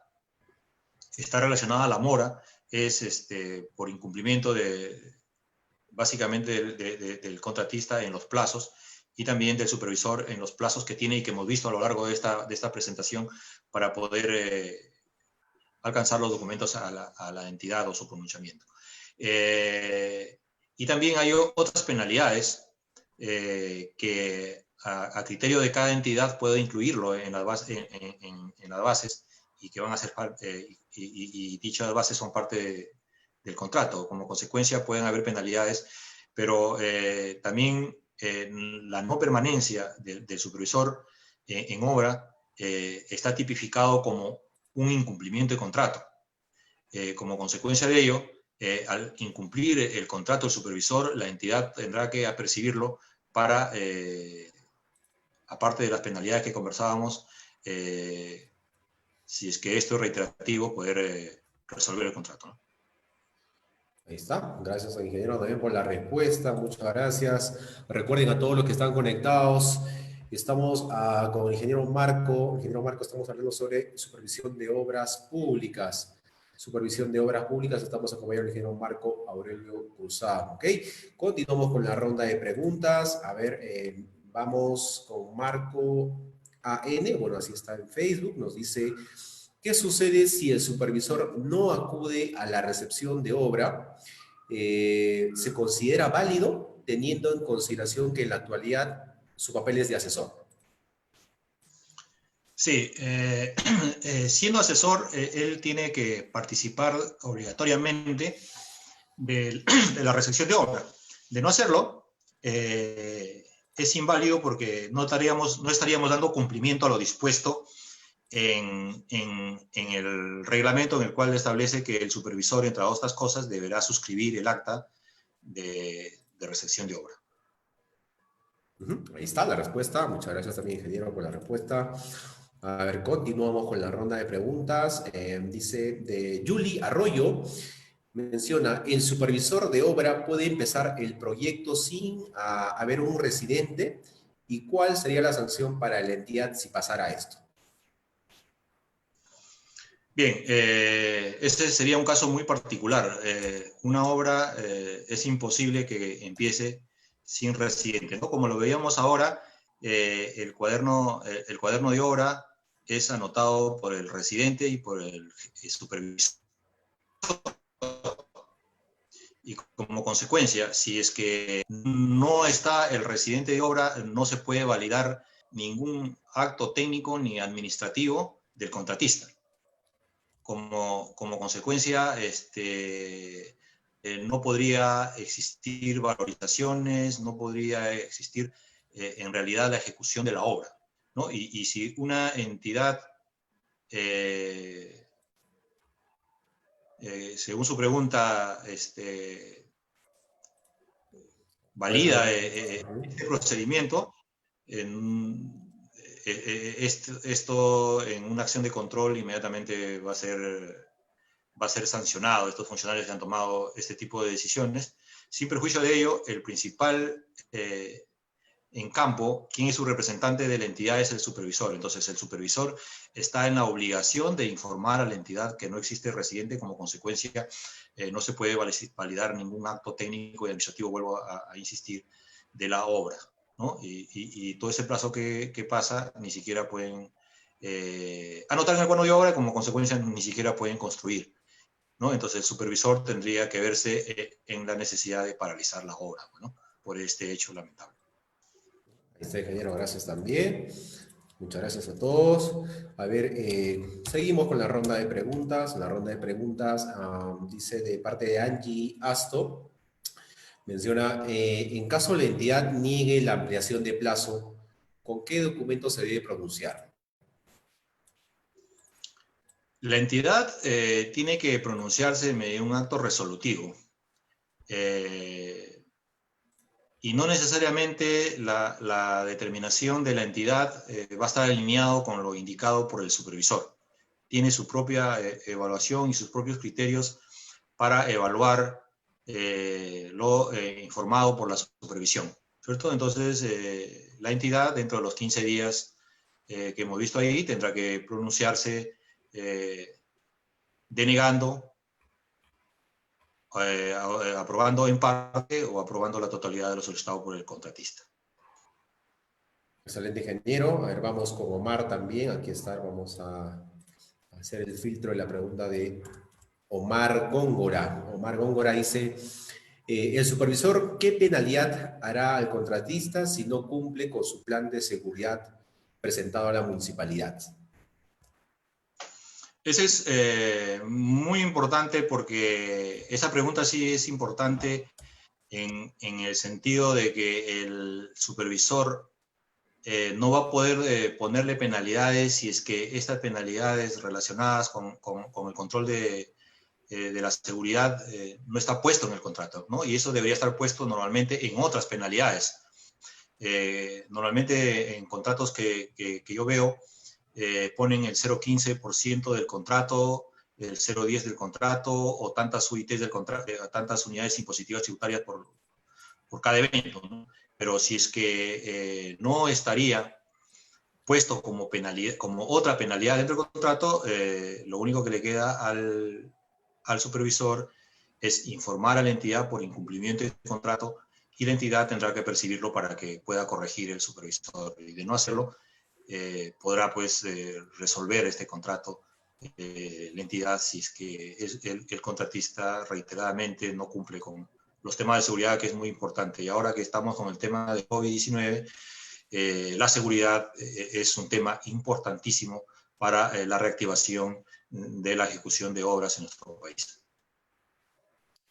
está relacionada a la mora es por incumplimiento básicamente del contratista en los plazos y también del supervisor en los plazos que tiene y que hemos visto a lo largo de esta presentación para poder alcanzar los documentos a la entidad o su pronunciamiento. Y también hay otras penalidades que a criterio de cada entidad puede incluirlo en las bases y que van a ser parte, y dichas bases son parte del contrato. Como consecuencia pueden haber penalidades, pero también la no permanencia del supervisor en obra está tipificado como un incumplimiento de contrato. Como consecuencia de ello, al incumplir el contrato del supervisor, la entidad tendrá que apercibirlo para, aparte de las penalidades que conversábamos, si es que esto es reiterativo, poder resolver el contrato, ¿no? Ahí está. Gracias al ingeniero también por la respuesta. Muchas gracias. Recuerden a todos los que están conectados. Estamos con el ingeniero Marco. Ingeniero Marco, estamos hablando sobre supervisión de obras públicas. Supervisión de obras públicas. Estamos acompañando al ingeniero Marco Aurelio Cruzado. ¿Ok? Continuamos con la ronda de preguntas. A ver, vamos con Marco AN. Bueno, así está en Facebook. Nos dice: ¿qué sucede si el supervisor no acude a la recepción de obra? ¿Se considera válido teniendo en consideración que en la actualidad su papel es de asesor? Sí, siendo asesor, él tiene que participar obligatoriamente de la recepción de obra. De no hacerlo, es inválido porque no estaríamos dando cumplimiento a lo dispuesto en el reglamento en el cual establece que el supervisor, entre otras cosas, deberá suscribir el acta de recepción de obra. Ahí está la respuesta. Muchas gracias también, ingeniero, por la respuesta. A ver, continuamos con la ronda de preguntas. Dice de Julie Arroyo, menciona: ¿el supervisor de obra puede empezar el proyecto sin haber un residente? ¿Y cuál sería la sanción para la entidad si pasara esto? Bien, este sería un caso muy particular. Una obra es imposible que empiece sin residente, ¿no? Como lo veíamos ahora, el cuaderno de obra es anotado por el residente y por el supervisor. Y como consecuencia, si es que no está el residente de obra, no se puede validar ningún acto técnico ni administrativo del contratista. Como consecuencia, no podría existir valorizaciones, no podría existir en realidad la ejecución de la obra, ¿no? Y si una entidad, según su pregunta, valida este procedimiento, esto en una acción de control inmediatamente va a ser sancionado. Estos funcionarios que han tomado este tipo de decisiones. Sin perjuicio de ello, el principal en campo, quien es su representante de la entidad, es el supervisor. Entonces, el supervisor está en la obligación de informar a la entidad que no existe residente. Como consecuencia, no se puede validar ningún acto técnico y administrativo, vuelvo a insistir, de la obra, ¿no? Y todo ese plazo que pasa, ni siquiera pueden anotar en el cuaderno de obra, como consecuencia ni siquiera pueden construir, ¿no? Entonces el supervisor tendría que verse en la necesidad de paralizar la obra, ¿no? Por este hecho lamentable. Ahí está, ingeniero, gracias también. Muchas gracias a todos. A ver, seguimos con la ronda de preguntas. La ronda de preguntas dice de parte de Angie Asto. Menciona: en caso la entidad niegue la ampliación de plazo, ¿con qué documento se debe pronunciar? La entidad tiene que pronunciarse mediante un acto resolutivo. Y no necesariamente la determinación de la entidad va a estar alineado con lo indicado por el supervisor. Tiene su propia evaluación y sus propios criterios para evaluar lo informado por la supervisión, ¿cierto? Entonces, la entidad, dentro de los 15 días que hemos visto ahí, tendrá que pronunciarse denegando, aprobando en parte o aprobando la totalidad de lo solicitado por el contratista. Excelente, ingeniero. A ver, vamos con Omar también. Aquí está, vamos a hacer el filtro de la pregunta de Omar Góngora. Omar Góngora dice, el supervisor, ¿qué penalidad hará al contratista si no cumple con su plan de seguridad presentado a la municipalidad? Ese es muy importante porque esa pregunta sí es importante en el sentido de que el supervisor no va a poder ponerle penalidades si es que estas penalidades relacionadas con el control de la seguridad no está puesto en el contrato, ¿no? Y eso debería estar puesto normalmente en otras penalidades. Normalmente en contratos que yo veo ponen el 0,15% del contrato, el 0,10 del contrato o tantas UITs del contrato, tantas unidades impositivas tributarias por cada evento, ¿no? Pero si es que no estaría puesto como penalidad, como otra penalidad dentro del contrato, lo único que le queda al supervisor es informar a la entidad por incumplimiento del contrato y la entidad tendrá que percibirlo para que pueda corregir el supervisor. Y de no hacerlo, podrá pues resolver este contrato la entidad si es que el contratista reiteradamente no cumple con los temas de seguridad, que es muy importante. Y ahora que estamos con el tema de COVID-19, la seguridad es un tema importantísimo para la reactivación de la ejecución de obras en nuestro país.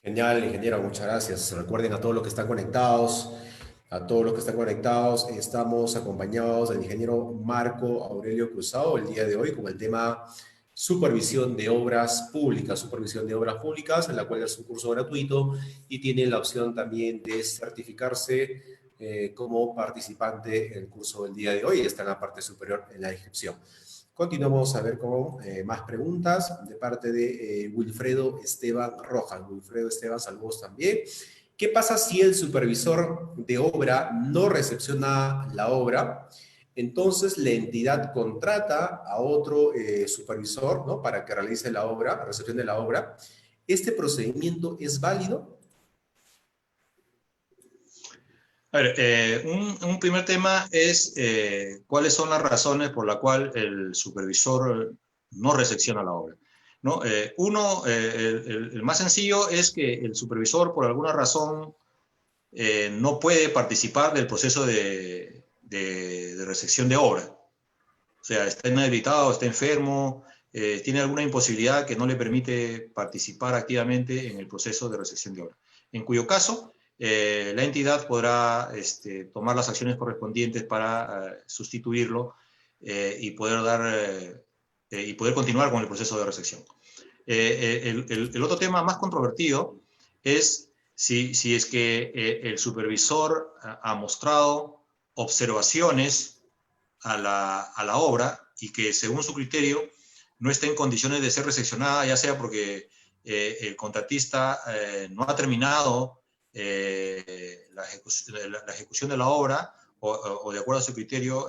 Genial, ingeniero, muchas gracias. Recuerden a todos los que están conectados, estamos acompañados del ingeniero Marco Aurelio Cruzado el día de hoy con el tema supervisión de obras públicas, en la cual es un curso gratuito y tiene la opción también de certificarse como participante en el curso del día de hoy. Está en la parte superior en la descripción. Continuamos a ver con más preguntas de parte de Wilfredo Esteban Rojas. Wilfredo Esteban, saludos también. ¿Qué pasa si el supervisor de obra no recepciona la obra? Entonces la entidad contrata a otro supervisor, ¿no? Para que realice la obra, recepción de la obra. ¿Este procedimiento es válido? A ver, un primer tema es cuáles son las razones por las cuales el supervisor no recepciona la obra, ¿no? El más sencillo es que el supervisor por alguna razón no puede participar del proceso de recepción de obra. O sea, está inhabilitado, está enfermo, tiene alguna imposibilidad que no le permite participar activamente en el proceso de recepción de obra. En cuyo caso, la entidad podrá tomar las acciones correspondientes para sustituirlo y poder continuar con el proceso de recepción. El otro tema más controvertido es si es que el supervisor ha mostrado observaciones a la obra y que según su criterio no esté en condiciones de ser recepcionada, ya sea porque el contratista no ha terminado la ejecución de la obra o de acuerdo a su criterio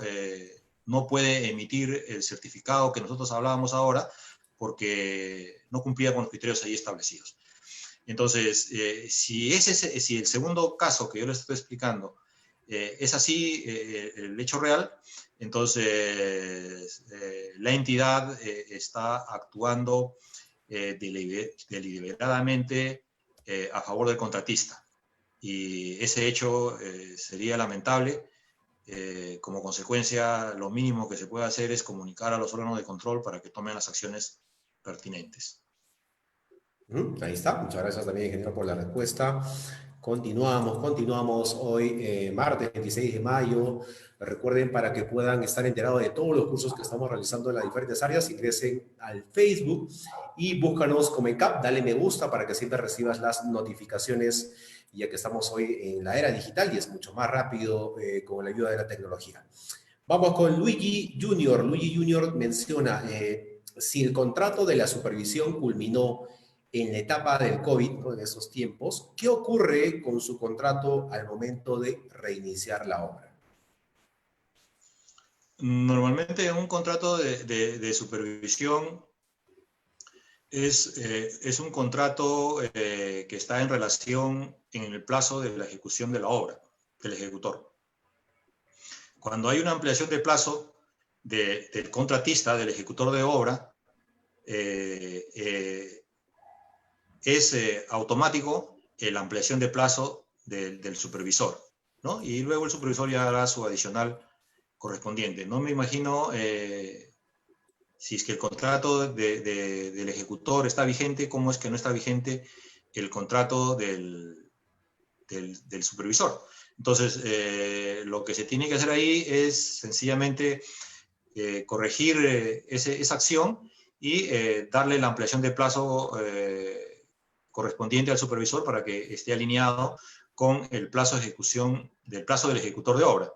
no puede emitir el certificado que nosotros hablábamos ahora porque no cumplía con los criterios ahí establecidos. Entonces, si el segundo caso que yo les estoy explicando es así el hecho real, entonces la entidad está actuando deliberadamente a favor del contratista. Y ese hecho sería lamentable. Como consecuencia, lo mínimo que se puede hacer es comunicar a los órganos de control para que tomen las acciones pertinentes. Ahí está. Muchas gracias también, ingeniero, por la respuesta. Continuamos hoy, martes 26 de mayo. Recuerden, para que puedan estar enterados de todos los cursos que estamos realizando en las diferentes áreas, ingresen al Facebook y búscanos como ENCAP, dale me gusta para que siempre recibas las notificaciones, ya que estamos hoy en la era digital y es mucho más rápido con la ayuda de la tecnología. Vamos con Luigi Junior. Luigi Junior menciona, si el contrato de la supervisión culminó en la etapa del COVID, ¿no? En esos tiempos, ¿qué ocurre con su contrato al momento de reiniciar la obra? Normalmente en un contrato de supervisión Es un contrato que está en relación en el plazo de la ejecución de la obra, del ejecutor. Cuando hay una ampliación de plazo del contratista, del ejecutor de obra, es automático la ampliación de plazo del supervisor, ¿no? Y luego el supervisor ya hará su adicional correspondiente. No me imagino si es que el contrato del ejecutor está vigente, cómo es que no está vigente el contrato del supervisor. Entonces, lo que se tiene que hacer ahí es sencillamente corregir esa acción y darle la ampliación de plazo correspondiente al supervisor para que esté alineado con el plazo de ejecución del plazo del ejecutor de obra.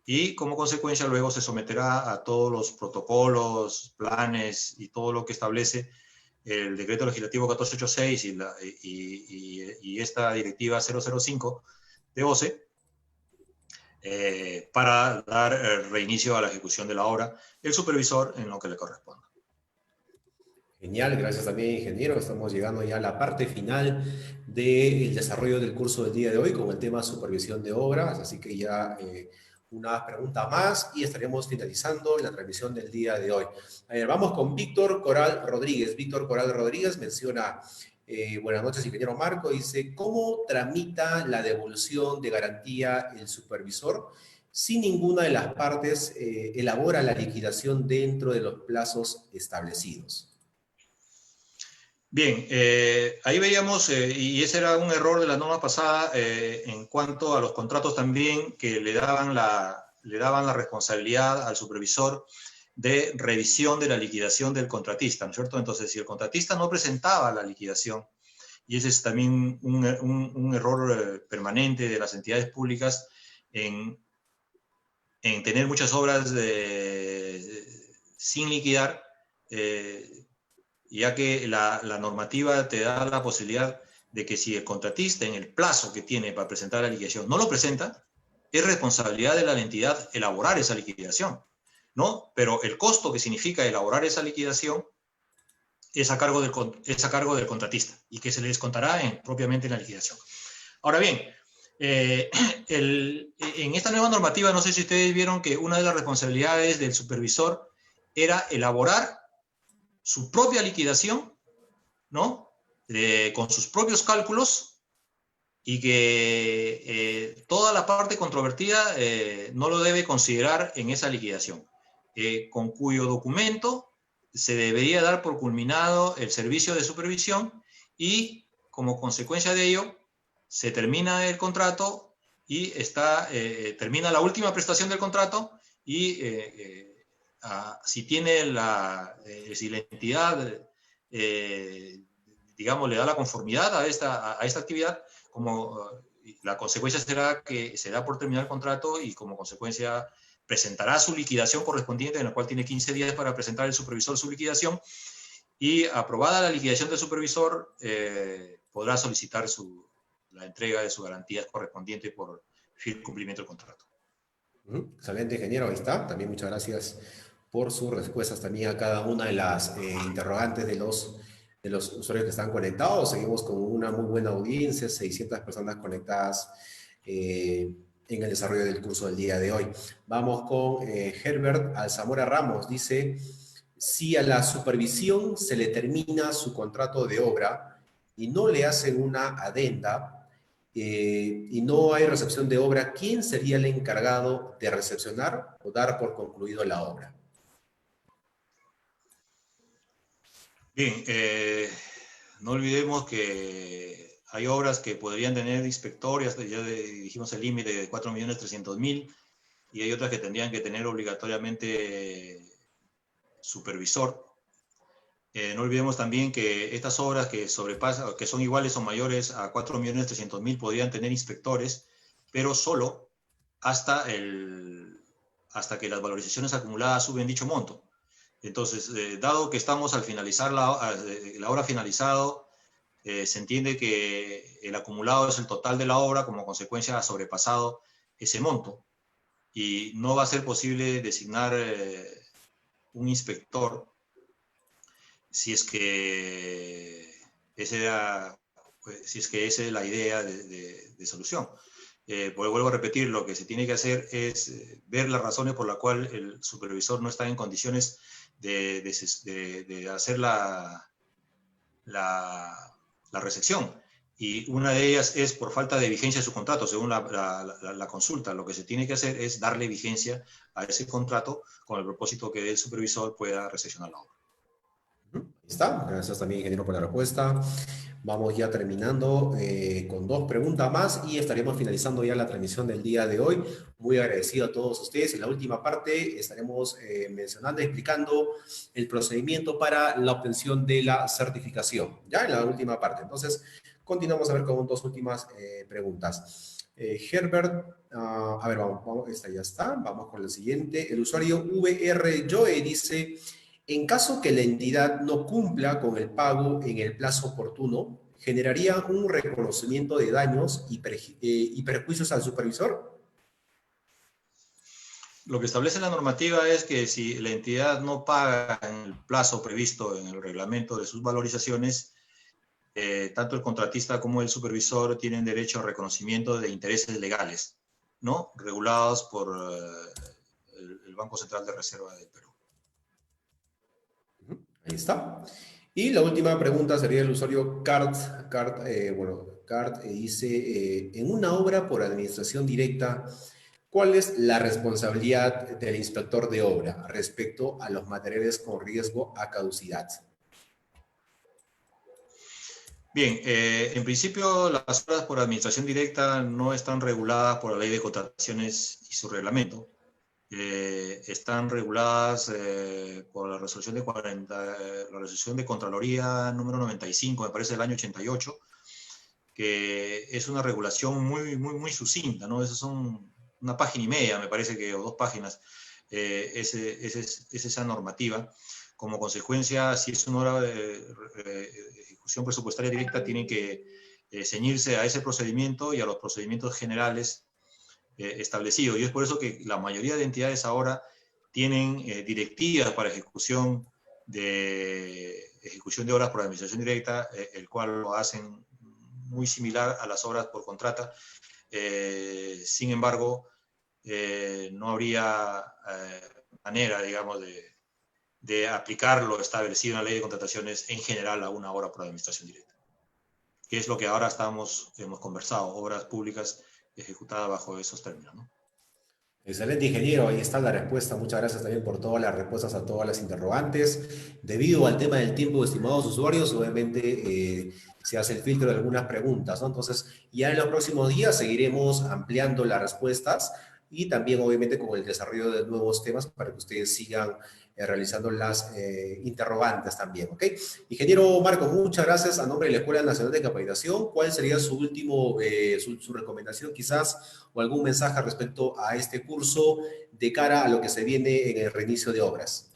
Y como consecuencia luego se someterá a todos los protocolos, planes y todo lo que establece el decreto legislativo 1486 y esta directiva 005 de OCE para dar reinicio a la ejecución de la obra, el supervisor en lo que le corresponda. Genial, gracias también, ingeniero. Estamos llegando ya a la parte final del desarrollo del curso del día de hoy con el tema supervisión de obras, así que ya una pregunta más y estaremos finalizando la transmisión del día de hoy. A ver, vamos con Víctor Coral Rodríguez. Víctor Coral Rodríguez menciona, buenas noches, ingeniero Marco, dice, ¿cómo tramita la devolución de garantía el supervisor si ninguna de las partes elabora la liquidación dentro de los plazos establecidos? Bien, ahí veíamos, y ese era un error de la norma pasada en cuanto a los contratos también, que le daban la responsabilidad al supervisor de revisión de la liquidación del contratista, ¿no es cierto? Entonces, si el contratista no presentaba la liquidación, y ese es también un error permanente de las entidades públicas en tener muchas obras sin liquidar, ya que la normativa te da la posibilidad de que si el contratista en el plazo que tiene para presentar la liquidación no lo presenta, es responsabilidad de la entidad elaborar esa liquidación, ¿no? Pero el costo que significa elaborar esa liquidación es a cargo del contratista y que se le descontará propiamente en la liquidación. Ahora bien, en esta nueva normativa, no sé si ustedes vieron que una de las responsabilidades del supervisor era elaborar su propia liquidación, ¿no? Con sus propios cálculos y que toda la parte controvertida no lo debe considerar en esa liquidación, con cuyo documento se debería dar por culminado el servicio de supervisión y como consecuencia de ello se termina el contrato y termina la última prestación del contrato y si la entidad, digamos, le da la conformidad a esta actividad, como la consecuencia será que se da por terminar el contrato y como consecuencia presentará su liquidación correspondiente, en la cual tiene 15 días para presentar el supervisor su liquidación y aprobada la liquidación del supervisor, podrá solicitar la entrega de sus garantías correspondientes por firme cumplimiento del contrato. Excelente, ingeniero, ahí está. También muchas gracias por sus respuestas también a cada una de las interrogantes de los usuarios que están conectados. Seguimos con una muy buena audiencia, 600 personas conectadas en el desarrollo del curso del día de hoy. Vamos con Herbert Alzamora Ramos. Dice, si a la supervisión se le termina su contrato de obra y no le hacen una adenda, y no hay recepción de obra, ¿quién sería el encargado de recepcionar o dar por concluido la obra? Bien, no olvidemos que hay obras que podrían tener inspectores, ya dijimos el límite de 4.300.000, y hay otras que tendrían que tener obligatoriamente supervisor. No olvidemos también que estas obras que son iguales o mayores a 4.300.000 podrían tener inspectores, pero solo hasta que las valorizaciones acumuladas suben dicho monto. Entonces, dado que estamos al finalizar la obra finalizado, se entiende que el acumulado es el total de la obra, como consecuencia ha sobrepasado ese monto y no va a ser posible designar un inspector si es que si es que esa es la idea de solución. Pues vuelvo a repetir, lo que se tiene que hacer es ver las razones por las cuales el supervisor no está en condiciones de hacer la recepción. Y una de ellas es por falta de vigencia de su contrato, según la consulta. Lo que se tiene que hacer es darle vigencia a ese contrato con el propósito que el supervisor pueda recepcionar la obra. Ahí está. Gracias también, ingeniero, por la respuesta. Vamos ya terminando con dos preguntas más y estaremos finalizando ya la transmisión del día de hoy. Muy agradecido a todos ustedes. En la última parte estaremos mencionando y explicando el procedimiento para la obtención de la certificación. Ya en la última parte. Entonces, continuamos a ver con dos últimas preguntas. Herbert, a ver, vamos, esta ya está. Vamos con la siguiente. El usuario VR Joe dice: en caso que la entidad no cumpla con el pago en el plazo oportuno, ¿generaría un reconocimiento de daños y perjuicios al supervisor? Lo que establece la normativa es que si la entidad no paga en el plazo previsto en el reglamento de sus valorizaciones, tanto el contratista como el supervisor tienen derecho a reconocimiento de intereses legales, ¿no? Regulados por el Banco Central de Reserva del Perú. Ahí está. Y la última pregunta sería el usuario Cart. Cart dice, en una obra por administración directa, ¿cuál es la responsabilidad del inspector de obra respecto a los materiales con riesgo a caducidad? Bien, en principio las obras por administración directa no están reguladas por la Ley de Contrataciones y su reglamento. Están reguladas por la resolución la resolución de Contraloría número 95, me parece del año 88, que es una regulación muy sucinta, ¿no? Esas son una página y media, me parece que, o 2 páginas, es esa normativa. Como consecuencia, si es una obra de ejecución presupuestaria directa, tienen que ceñirse a ese procedimiento y a los procedimientos generales establecidos. Y es por eso que la mayoría de entidades ahora tienen directivas para ejecución de obras por administración directa, el cual lo hacen muy similar a las obras por contrata. Sin embargo, no habría manera, digamos, de aplicar lo establecido en la Ley de Contrataciones en general a una obra por administración directa, que es lo que ahora hemos conversado, obras públicas ejecutadas bajo esos términos, ¿no? Excelente, ingeniero. Ahí está la respuesta. Muchas gracias también por todas las respuestas a todas las interrogantes. Debido al tema del tiempo, estimados usuarios, obviamente se hace el filtro de algunas preguntas, ¿no? Entonces, ya en los próximos días seguiremos ampliando las respuestas y también, obviamente, con el desarrollo de nuevos temas para que ustedes sigan realizando las interrogantes también, ¿ok? Ingeniero Marco, muchas gracias a nombre de la Escuela Nacional de Capacitación. ¿Cuál sería su último, su recomendación quizás o algún mensaje respecto a este curso de cara a lo que se viene en el reinicio de obras?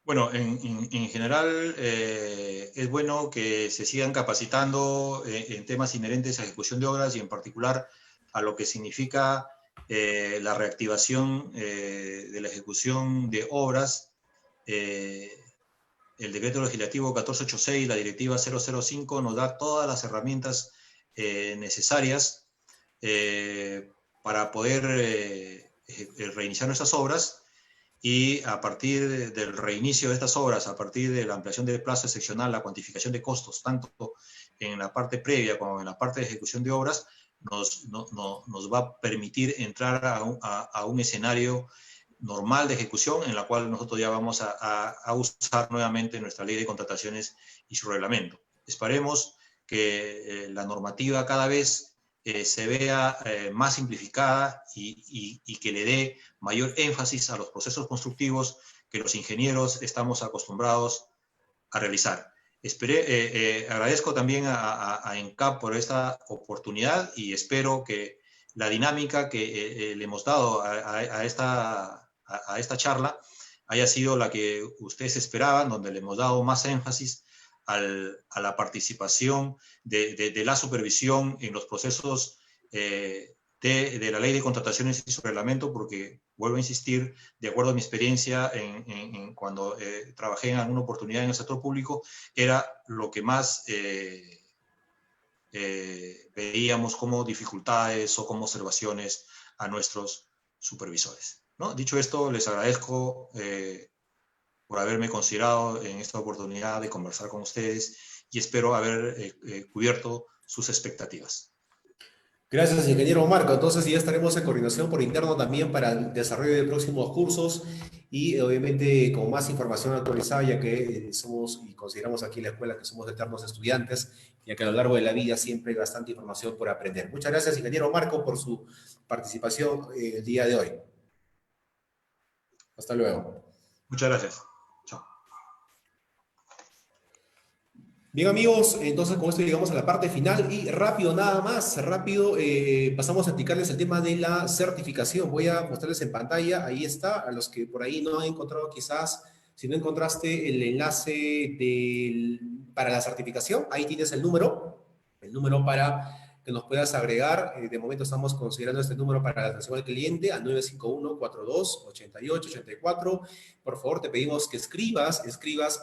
Bueno, en general es bueno que se sigan capacitando en temas inherentes a ejecución de obras y en particular a lo que significa la reactivación de la ejecución de obras. El decreto legislativo 1486, la directiva 005 nos da todas las herramientas necesarias para poder reiniciar nuestras obras. Y a partir del reinicio de estas obras, a partir de la ampliación del plazo excepcional, la cuantificación de costos, tanto en la parte previa como en la parte de ejecución de obras, nos va a permitir entrar a un escenario normal de ejecución en la cual nosotros ya vamos a usar nuevamente nuestra ley de contrataciones y su reglamento. Esperemos que la normativa cada vez se vea más simplificada y que le dé mayor énfasis a los procesos constructivos que los ingenieros estamos acostumbrados a realizar. Agradezco también a ENCAP por esta oportunidad y espero que la dinámica que le hemos dado a esta charla haya sido la que ustedes esperaban, donde le hemos dado más énfasis a la participación de la supervisión en los procesos de la ley de contrataciones y su reglamento, porque vuelvo a insistir, de acuerdo a mi experiencia cuando trabajé en alguna oportunidad en el sector público, era lo que más veíamos como dificultades o como observaciones a nuestros supervisores, ¿no? Dicho esto, les agradezco por haberme considerado en esta oportunidad de conversar con ustedes y espero haber cubierto sus expectativas. Gracias, ingeniero Marco. Entonces ya estaremos en coordinación por interno también para el desarrollo de próximos cursos y obviamente con más información actualizada, ya que somos y consideramos aquí en la escuela que somos eternos estudiantes, ya que a lo largo de la vida siempre hay bastante información por aprender. Muchas gracias, ingeniero Marco, por su participación el día de hoy. Hasta luego. Muchas gracias. Chao. Bien, amigos, entonces con esto llegamos a la parte final y rápido, nada más, rápido, pasamos a explicarles el tema de la certificación. Voy a mostrarles en pantalla, ahí está, a los que por ahí no han encontrado quizás, si no encontraste el enlace para la certificación, ahí tienes el número para que nos puedas agregar. De momento estamos considerando este número para la atención al cliente, al 951-42-88-84. Por favor, te pedimos que escribas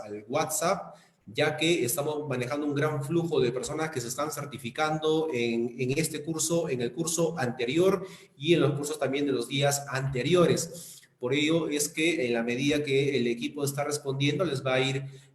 al WhatsApp, ya que estamos manejando un gran flujo de personas que se están certificando en este curso, en el curso anterior y en los cursos también de los días anteriores. Por ello es que en la medida que el equipo está respondiendo, les va a ir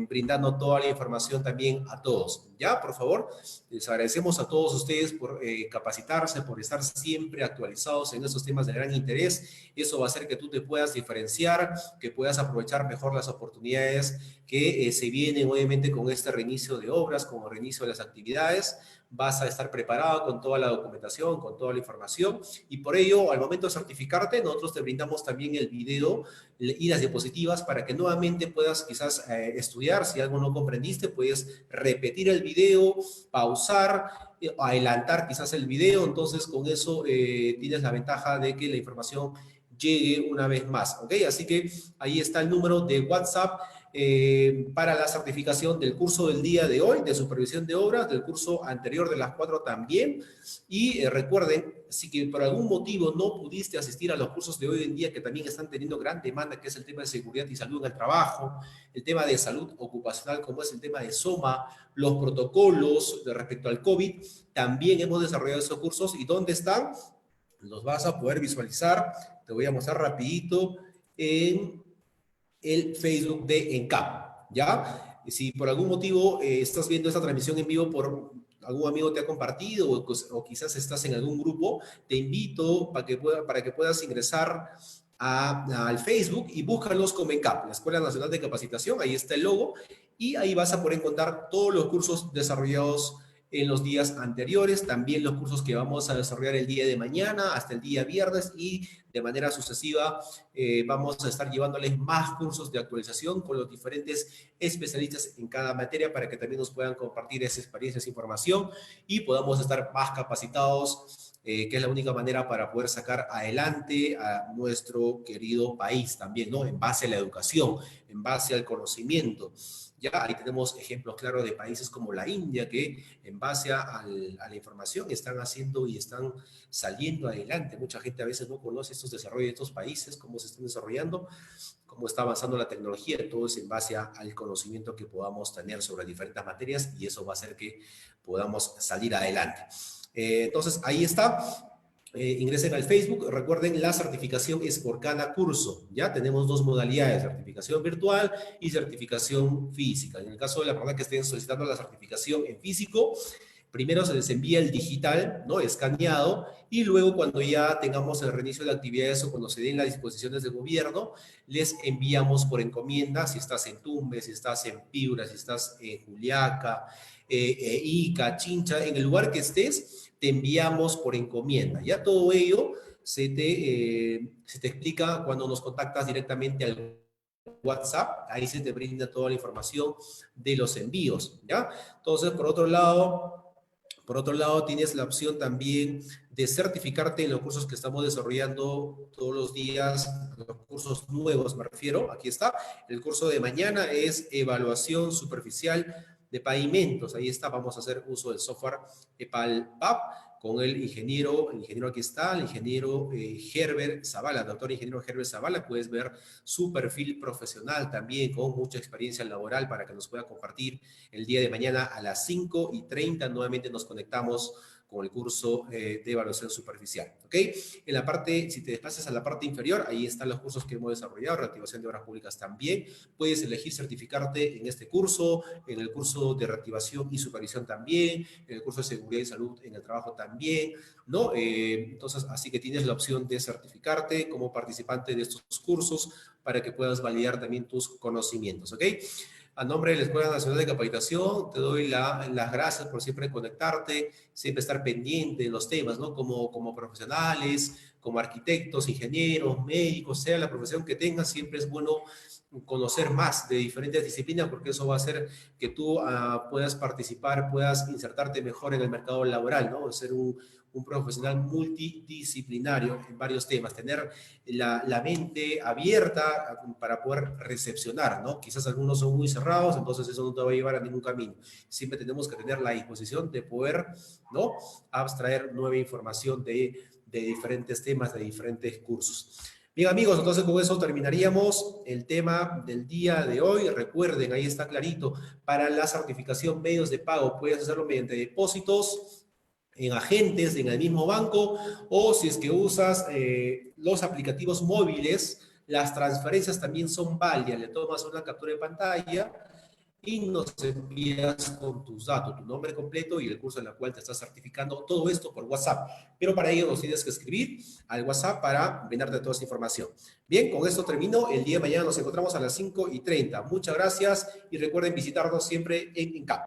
brindando toda la información también a todos. Ya, por favor, les agradecemos a todos ustedes por capacitarse, por estar siempre actualizados en estos temas de gran interés. Eso va a hacer que tú te puedas diferenciar, que puedas aprovechar mejor las oportunidades que se vienen obviamente con este reinicio de obras, con el reinicio de las actividades. Vas a estar preparado con toda la documentación, con toda la información, y por ello, al momento de certificarte, nosotros te brindamos también el video y las diapositivas para que nuevamente puedas quizás estudiar. Si algo no comprendiste, puedes repetir el video, pausar, adelantar quizás el video. Entonces, con eso tienes la ventaja de que la información llegue una vez más, ¿ok? Así que ahí está el número de WhatsApp para la certificación del curso del día de hoy, de supervisión de obras, del curso anterior de las 4 también. Y recuerden, si que por algún motivo no pudiste asistir a los cursos de hoy en día, que también están teniendo gran demanda, que es el tema de seguridad y salud en el trabajo, el tema de salud ocupacional, como es el tema de SOMA, los protocolos de respecto al COVID, también hemos desarrollado esos cursos. ¿Y dónde están? Los vas a poder visualizar. Te voy a mostrar rapidito en el Facebook de ENCAP, ¿ya? Si por algún motivo estás viendo esta transmisión en vivo por algún amigo te ha compartido o quizás estás en algún grupo, te invito para que puedas ingresar al Facebook y búscalos como ENCAP, la Escuela Nacional de Capacitación. Ahí está el logo y ahí vas a poder encontrar todos los cursos desarrollados en los días anteriores, también los cursos que vamos a desarrollar el día de mañana hasta el día viernes, y de manera sucesiva vamos a estar llevándoles más cursos de actualización con los diferentes especialistas en cada materia para que también nos puedan compartir esa experiencia, esa información y podamos estar más capacitados, que es la única manera para poder sacar adelante a nuestro querido país también, ¿no? En base a la educación, en base al conocimiento. Ya ahí tenemos ejemplos claros de países como la India, que en base a la información están haciendo y están saliendo adelante. Mucha gente a veces no conoce estos desarrollos de estos países, cómo se están desarrollando, cómo está avanzando la tecnología. Todo es en base al conocimiento que podamos tener sobre diferentes materias, y eso va a hacer que podamos salir adelante. Entonces, ahí está. Ingresen al Facebook. Recuerden, la certificación es por cada curso. Ya tenemos 2 modalidades: certificación virtual y certificación física. En el caso de la persona que estén solicitando la certificación en físico, primero se les envía el digital, ¿no? Escaneado, y luego cuando ya tengamos el reinicio de actividades o cuando se den las disposiciones del gobierno, les enviamos por encomienda. Si estás en Tumbes, si estás en Piura, si estás en Juliaca, Ica, Chincha, en el lugar que estés, te enviamos por encomienda. Ya todo ello se te explica cuando nos contactas directamente al WhatsApp. Ahí se te brinda toda la información de los envíos, ¿ya? Entonces, por otro lado, tienes la opción también de certificarte en los cursos que estamos desarrollando todos los días, los cursos nuevos me refiero. Aquí está. El curso de mañana es evaluación superficial de pavimentos. Ahí está, vamos a hacer uso del software EPAL-PAP. con el ingeniero aquí está, el ingeniero Herbert Zavala, doctor ingeniero Herbert Zavala. Puedes ver su perfil profesional también, con mucha experiencia laboral, para que nos pueda compartir el día de mañana a las 5:30. Nuevamente nos conectamos con el curso de evaluación superficial, ¿ok? En la parte, si te desplazas a la parte inferior, ahí están los cursos que hemos desarrollado, reactivación de obras públicas también. Puedes elegir certificarte en este curso, en el curso de reactivación y supervisión también, en el curso de seguridad y salud en el trabajo también, ¿no? Entonces, así que tienes la opción de certificarte como participante de estos cursos para que puedas validar también tus conocimientos, ¿ok? A nombre de la Escuela Nacional de Capacitación, te doy las gracias por siempre conectarte, siempre estar pendiente de los temas, ¿no? Como profesionales, como arquitectos, ingenieros, médicos, sea la profesión que tengas, siempre es bueno conocer más de diferentes disciplinas, porque eso va a hacer que tú puedas participar, puedas insertarte mejor en el mercado laboral, ¿no? Ser un profesional multidisciplinario en varios temas, tener la mente abierta para poder recepcionar, ¿no? Quizás algunos son muy cerrados, entonces eso no te va a llevar a ningún camino. Siempre tenemos que tener la disposición de poder, ¿no? Abstraer nueva información de diferentes temas, de diferentes cursos. Bien, amigos, entonces con eso terminaríamos el tema del día de hoy. Recuerden, ahí está clarito, para la certificación medios de pago puedes hacerlo mediante depósitos en agentes, en el mismo banco, o si es que usas los aplicativos móviles, las transferencias también son válidas. Le tomas una captura de pantalla y nos envías con tus datos, tu nombre completo y el curso en el cual te estás certificando, todo esto por WhatsApp. Pero para ello nos tienes que escribir al WhatsApp para brindarte toda esa información. Bien, con esto termino. El día de mañana nos encontramos a las 5:30. Muchas gracias y recuerden visitarnos siempre en CAP.